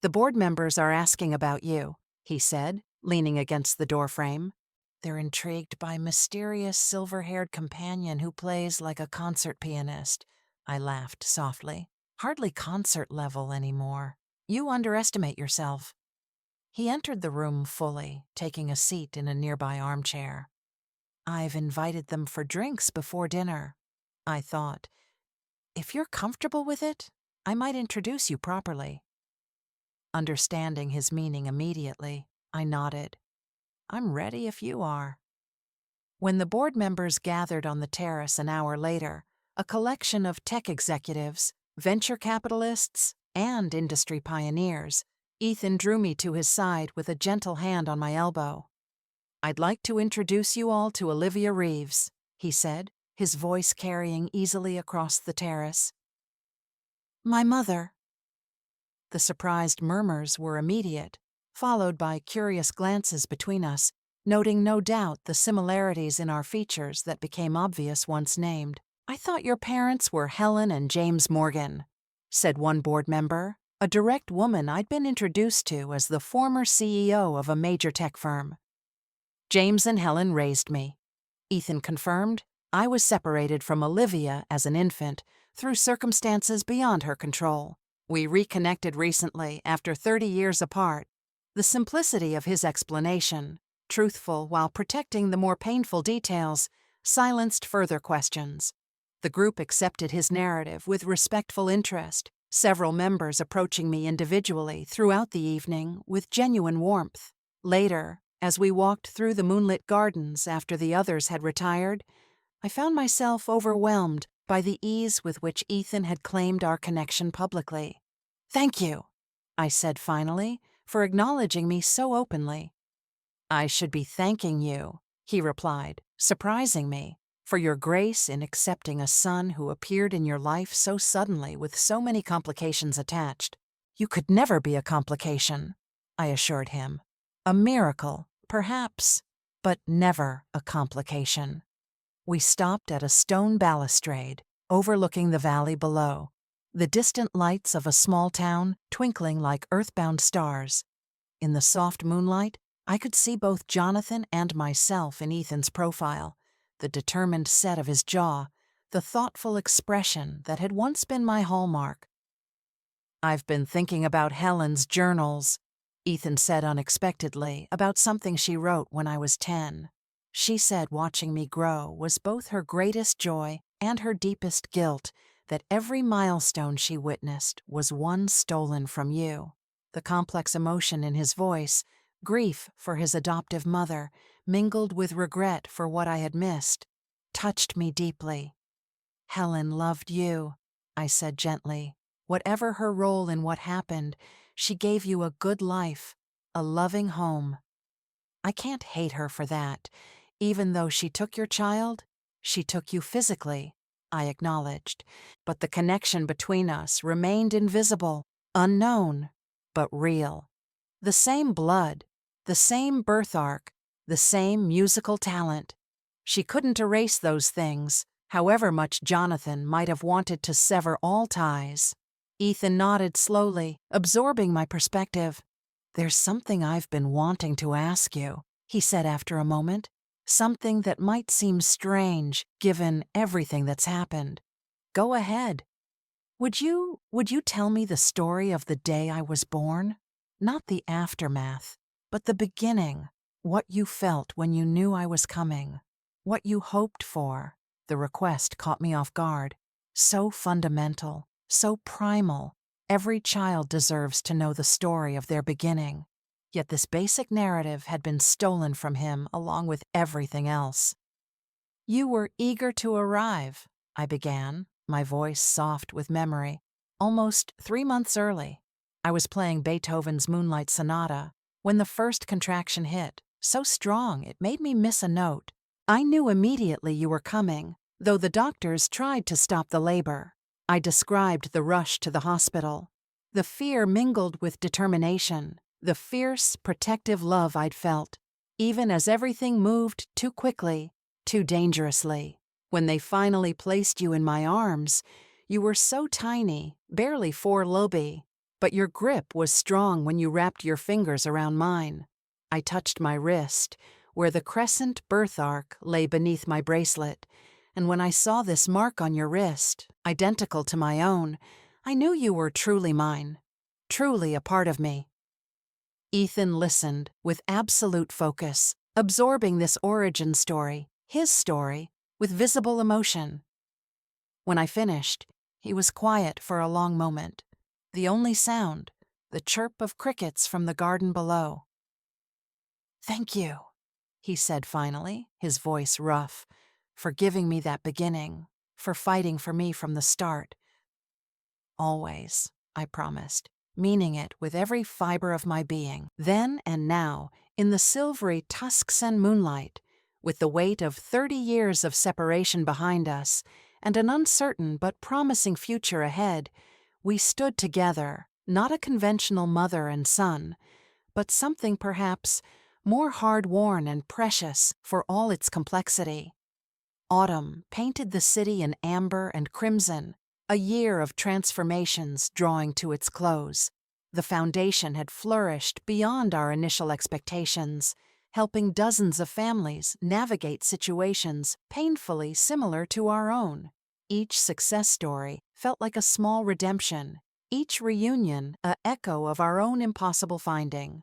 "The board members are asking about you," he said, leaning against the doorframe. "They're intrigued by mysterious silver-haired companion who plays like a concert pianist." I laughed softly. "Hardly concert level anymore. You underestimate yourself." He entered the room fully, taking a seat in a nearby armchair. "I've invited them for drinks before dinner," I thought. "If you're comfortable with it, I might introduce you properly." Understanding his meaning immediately, I nodded. "I'm ready if you are." When the board members gathered on the terrace an hour later, a collection of tech executives, venture capitalists, and industry pioneers, Ethan drew me to his side with a gentle hand on my elbow. "I'd like to introduce you all to Olivia Reeves," he said, his voice carrying easily across the terrace. "My mother." The surprised murmurs were immediate, followed by curious glances between us, noting no doubt the similarities in our features that became obvious once named. "I thought your parents were Helen and James Morgan," said one board member, a direct woman I'd been introduced to as the former CEO of a major tech firm. "James and Helen raised me," Ethan confirmed. "I was separated from Olivia as an infant through circumstances beyond her control. We reconnected recently after 30 years apart." The simplicity of his explanation, truthful while protecting the more painful details, silenced further questions. The group accepted his narrative with respectful interest, several members approaching me individually throughout the evening with genuine warmth. Later, as we walked through the moonlit gardens after the others had retired, I found myself overwhelmed by the ease with which Ethan had claimed our connection publicly. "Thank you," I said finally, "for acknowledging me so openly." "I should be thanking you," he replied, surprising me, "for your grace in accepting a son who appeared in your life so suddenly with so many complications attached." "You could never be a complication," I assured him. "A miracle, perhaps, but never a complication." We stopped at a stone balustrade overlooking the valley below, the distant lights of a small town twinkling like earthbound stars. In the soft moonlight, I could see both Jonathan and myself in Ethan's profile, the determined set of his jaw, the thoughtful expression that had once been my hallmark. "I've been thinking about Helen's journals," Ethan said unexpectedly, about something she wrote when I was 10. She said watching me grow was both her greatest joy and her deepest guilt, that every milestone she witnessed was one stolen from you. The complex emotion in his voice, grief for his adoptive mother, mingled with regret for what I had missed, touched me deeply. "Helen loved you," I said gently. "Whatever her role in what happened, she gave you a good life, a loving home. I can't hate her for that. Even though she took your child, she took you physically," I acknowledged. "But the connection between us remained invisible, unknown, but real. The same blood, the same birth arc, the same musical talent. She couldn't erase those things, however much Jonathan might have wanted to sever all ties." Ethan nodded slowly, absorbing my perspective. "There's something I've been wanting to ask you," he said after a moment. "Something that might seem strange, given everything that's happened." "Go ahead." Would you tell me the story of the day I was born? Not the aftermath, but the beginning. What you felt when you knew I was coming. What you hoped for." The request caught me off guard. So fundamental, so primal. Every child deserves to know the story of their beginning. Yet this basic narrative had been stolen from him along with everything else. "You were eager to arrive," I began, my voice soft with memory. "Almost 3 months early. I was playing Beethoven's Moonlight Sonata when the first contraction hit, so strong it made me miss a note. I knew immediately you were coming, though the doctors tried to stop the labor." I described the rush to the hospital. The fear mingled with determination, the fierce, protective love I'd felt, even as everything moved too quickly, too dangerously. When they finally placed you in my arms, you were so tiny, barely 4 lb, but your grip was strong when you wrapped your fingers around mine. I touched my wrist, where the crescent birthmark lay beneath my bracelet, and when I saw this mark on your wrist, identical to my own, I knew you were truly mine, truly a part of me. Ethan listened with absolute focus, absorbing this origin story, his story, with visible emotion. When I finished, he was quiet for a long moment, the only sound, the chirp of crickets from the garden below. "Thank you," he said finally, his voice rough, "for giving me that beginning, for fighting for me from the start." "Always," I promised, meaning it with every fiber of my being. Then and now, in the silvery Tuscsan moonlight, with the weight of 30 years of separation behind us and an uncertain but promising future ahead, we stood together, not a conventional mother and son, but something perhaps more hard-worn and precious for all its complexity. Autumn painted the city in amber and crimson, a year of transformations drawing to its close. The foundation had flourished beyond our initial expectations, helping dozens of families navigate situations painfully similar to our own. Each success story felt like a small redemption, each reunion an echo of our own impossible finding.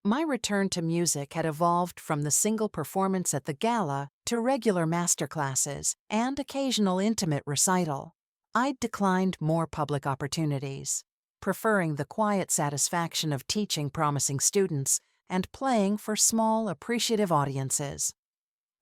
My return to music had evolved from the single performance at the gala to regular masterclasses and occasional intimate recital. I'd declined more public opportunities, preferring the quiet satisfaction of teaching promising students and playing for small, appreciative audiences.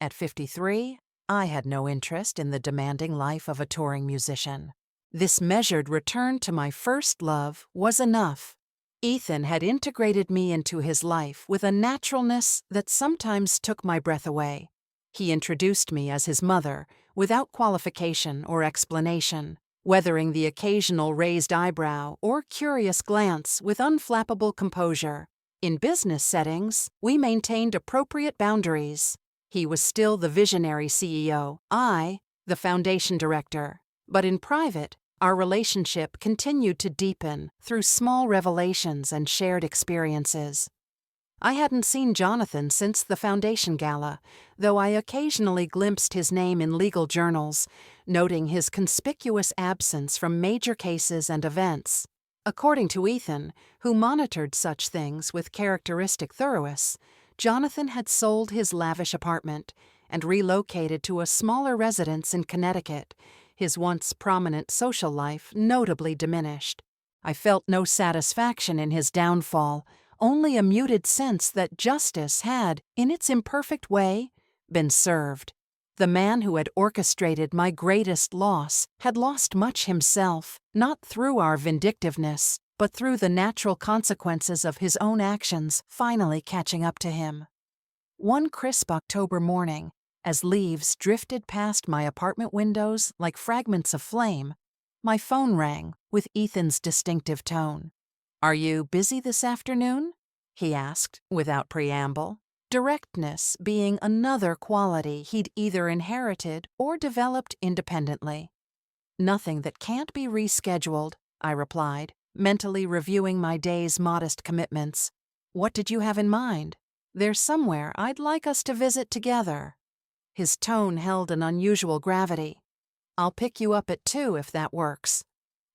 At 53, I had no interest in the demanding life of a touring musician. This measured return to my first love was enough. Ethan had integrated me into his life with a naturalness that sometimes took my breath away. He introduced me as his mother, without qualification or explanation, weathering the occasional raised eyebrow or curious glance with unflappable composure. In business settings, we maintained appropriate boundaries. He was still the visionary CEO, I, the foundation director. But in private, our relationship continued to deepen through small revelations and shared experiences. I hadn't seen Jonathan since the foundation gala, though I occasionally glimpsed his name in legal journals, noting his conspicuous absence from major cases and events. According to Ethan, who monitored such things with characteristic thoroughness, Jonathan had sold his lavish apartment and relocated to a smaller residence in Connecticut, his once prominent social life notably diminished. I felt no satisfaction in his downfall, only a muted sense that justice had, in its imperfect way, been served. The man who had orchestrated my greatest loss had lost much himself, not through our vindictiveness, but through the natural consequences of his own actions finally catching up to him. One crisp October morning, as leaves drifted past my apartment windows like fragments of flame, my phone rang with Ethan's distinctive tone. "Are you busy this afternoon?" he asked, without preamble, directness being another quality he'd either inherited or developed independently. "Nothing that can't be rescheduled," I replied, mentally reviewing my day's modest commitments. "What did you have in mind? There's somewhere I'd like us to visit together." His tone held an unusual gravity. "I'll pick you up at 2 if that works."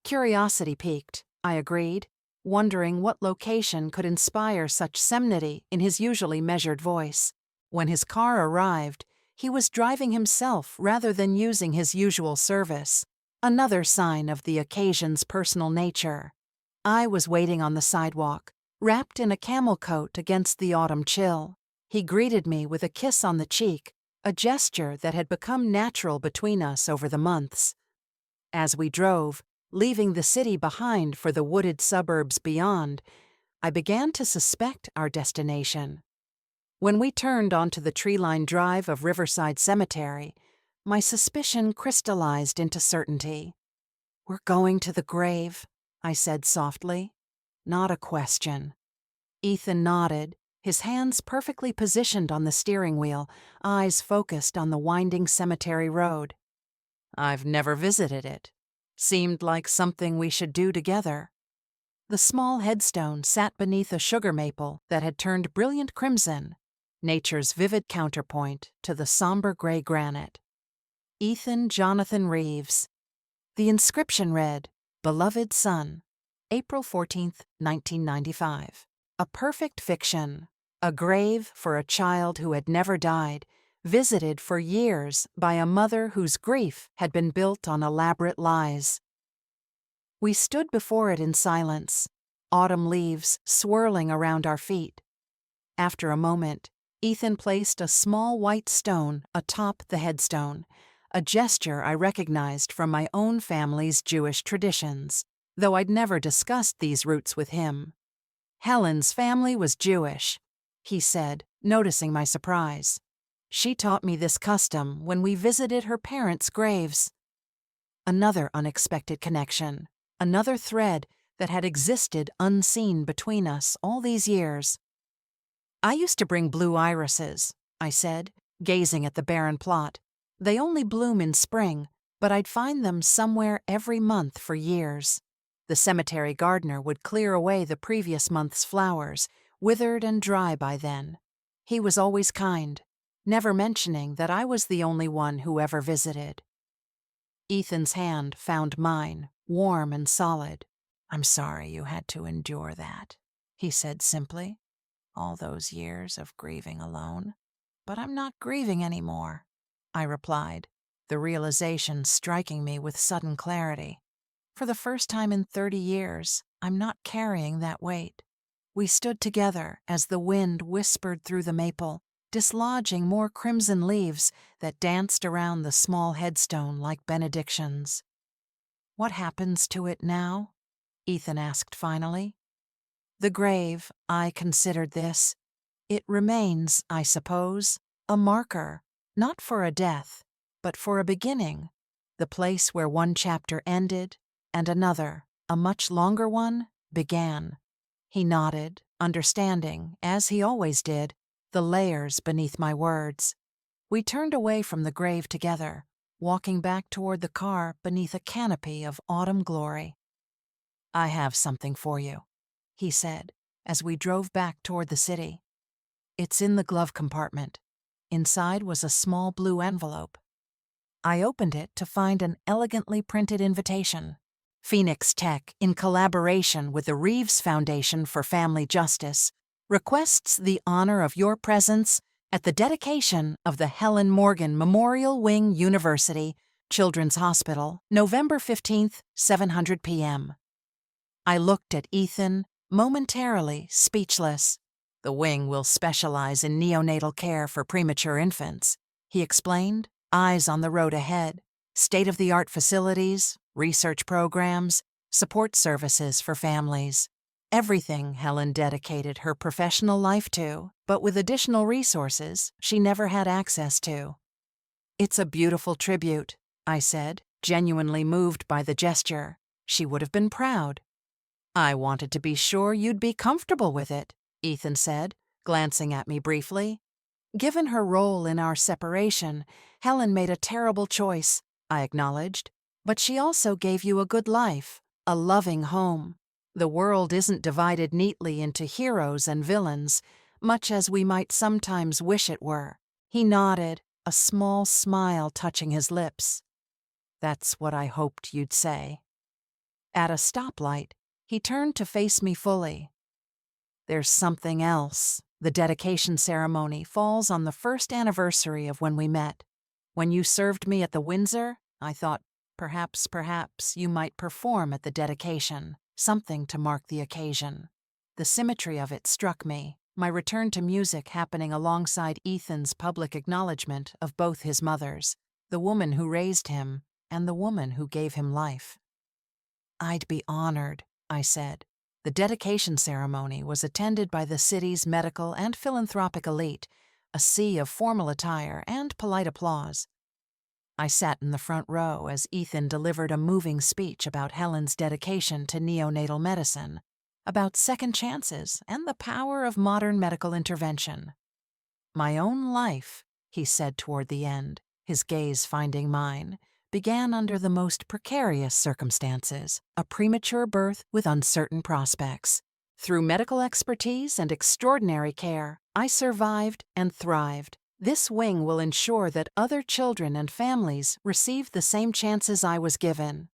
Curiosity piqued, I agreed, wondering what location could inspire such solemnity in his usually measured voice. When his car arrived, he was driving himself rather than using his usual service, another sign of the occasion's personal nature. I was waiting on the sidewalk, wrapped in a camel coat against the autumn chill. He greeted me with a kiss on the cheek, a gesture that had become natural between us over the months. As we drove, leaving the city behind for the wooded suburbs beyond, I began to suspect our destination. When we turned onto the tree-lined drive of Riverside Cemetery, my suspicion crystallized into certainty. "We're going to the grave," I said softly. Not a question. Ethan nodded, his hands perfectly positioned on the steering wheel, eyes focused on the winding cemetery road. "I've never visited it. Seemed like something we should do together." The small headstone sat beneath a sugar maple that had turned brilliant crimson, nature's vivid counterpoint to the somber gray granite. Ethan Jonathan Reeves. The inscription read, "Beloved Son, April 14th, 1995. A perfect fiction, a grave for a child who had never died, visited for years by a mother whose grief had been built on elaborate lies." We stood before it in silence, autumn leaves swirling around our feet. After a moment, Ethan placed a small white stone atop the headstone, a gesture I recognized from my own family's Jewish traditions, though I'd never discussed these roots with him. "Helen's family was Jewish," he said, noticing my surprise. "She taught me this custom when we visited her parents' graves." Another unexpected connection, another thread that had existed unseen between us all these years. "I used to bring blue irises," I said, gazing at the barren plot. "They only bloom in spring, but I'd find them somewhere every month for years." The cemetery gardener would clear away the previous month's flowers, withered and dry by then. He was always kind, never mentioning that I was the only one who ever visited. Ethan's hand found mine, warm and solid. "I'm sorry you had to endure that," he said simply. "All those years of grieving alone." "But I'm not grieving anymore," I replied, the realization striking me with sudden clarity. For the first time in 30 years, I'm not carrying that weight. We stood together as the wind whispered through the maple, dislodging more crimson leaves that danced around the small headstone like benedictions. "What happens to it now?" Ethan asked finally. "The grave, I considered this. It remains, I suppose, a marker, not for a death, but for a beginning, the place where one chapter ended and another, a much longer one, began." He nodded, understanding, as he always did, the layers beneath my words. We turned away from the grave together, walking back toward the car beneath a canopy of autumn glory. "I have something for you," he said, as we drove back toward the city. "It's in the glove compartment." Inside was a small blue envelope. I opened it to find an elegantly printed invitation. Phoenix Tech, in collaboration with the Reeves Foundation for Family Justice, requests the honor of your presence at the dedication of the Helen Morgan Memorial Wing University Children's Hospital, November 15th, 7:00 p.m. I looked at Ethan, momentarily speechless. "The wing will specialize in neonatal care for premature infants," he explained, eyes on the road ahead. "State-of-the-art facilities, research programs, support services for families. Everything Helen dedicated her professional life to, but with additional resources she never had access to." "It's a beautiful tribute," I said, genuinely moved by the gesture. She would have been proud. "I wanted to be sure you'd be comfortable with it," Ethan said, glancing at me briefly. "Given her role in our separation, Helen made a terrible choice," I acknowledged. "But she also gave you a good life, a loving home. The world isn't divided neatly into heroes and villains, much as we might sometimes wish it were." He nodded, a small smile touching his lips. "That's what I hoped you'd say." At a stoplight, he turned to face me fully. "There's something else. The dedication ceremony falls on the first anniversary of when we met. When you served me at the Windsor, I thought perhaps you might perform at the dedication, something to mark the occasion." The symmetry of it struck me, my return to music happening alongside Ethan's public acknowledgement of both his mothers, the woman who raised him and the woman who gave him life. "I'd be honored," I said. The dedication ceremony was attended by the city's medical and philanthropic elite, a sea of formal attire and polite applause. I sat in the front row as Ethan delivered a moving speech about Helen's dedication to neonatal medicine, about second chances and the power of modern medical intervention. "My own life," he said toward the end, his gaze finding mine, "began under the most precarious circumstances, a premature birth with uncertain prospects. Through medical expertise and extraordinary care, I survived and thrived. This wing will ensure that other children and families receive the same chances I was given."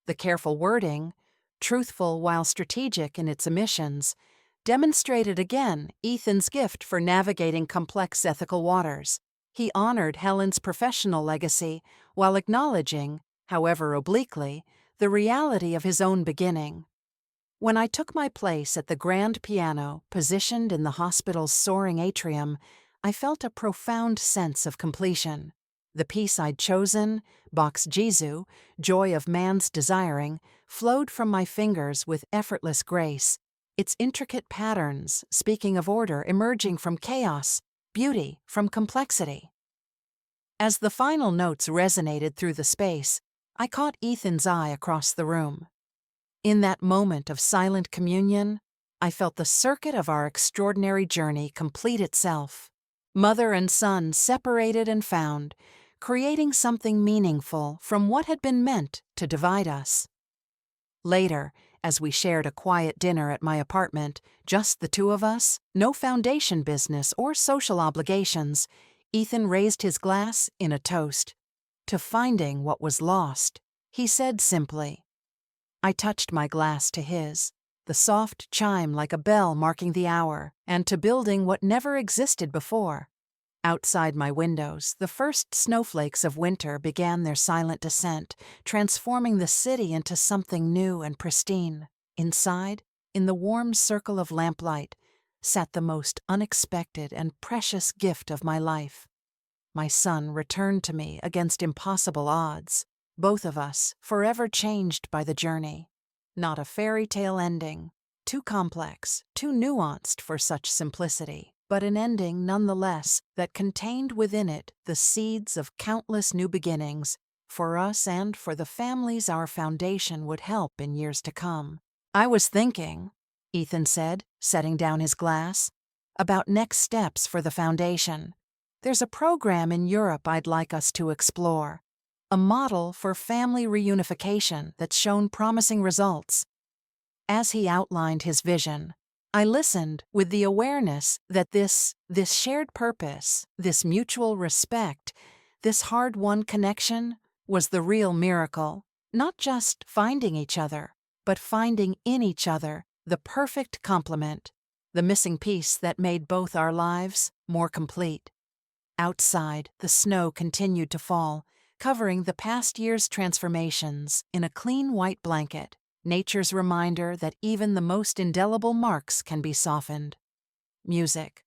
The careful wording, truthful while strategic in its omissions, demonstrated again Ethan's gift for navigating complex ethical waters. He honored Helen's professional legacy while acknowledging, however obliquely, the reality of his own beginning. When I took my place at the grand piano positioned in the hospital's soaring atrium, I felt a profound sense of completion. The piece I'd chosen, Bach's Jesu, Joy of Man's Desiring, flowed from my fingers with effortless grace, its intricate patterns, speaking of order, emerging from chaos, beauty from complexity. As the final notes resonated through the space, I caught Ethan's eye across the room. In that moment of silent communion, I felt the circuit of our extraordinary journey complete itself. Mother and son separated and found, creating something meaningful from what had been meant to divide us. Later, as we shared a quiet dinner at my apartment, just the two of us, no foundation business or social obligations, Ethan raised his glass in a toast. "To finding what was lost," he said simply. I touched my glass to his, the soft chime like a bell marking the hour, and to building what never existed before. Outside my windows, the first snowflakes of winter began their silent descent, transforming the city into something new and pristine. Inside, in the warm circle of lamplight, sat the most unexpected and precious gift of my life. My son returned to me against impossible odds, both of us forever changed by the journey. Not a fairy tale ending, too complex, too nuanced for such simplicity, but an ending nonetheless that contained within it the seeds of countless new beginnings for us and for the families our foundation would help in years to come. "I was thinking," Ethan said, setting down his glass, "about next steps for the foundation. There's a program in Europe I'd like us to explore, a model for family reunification that's shown promising results." As he outlined his vision, I listened with the awareness that this shared purpose, this mutual respect, this hard-won connection was the real miracle, not just finding each other, but finding in each other the perfect complement, the missing piece that made both our lives more complete. Outside, the snow continued to fall, covering the past year's transformations in a clean white blanket, nature's reminder that even the most indelible marks can be softened. Music,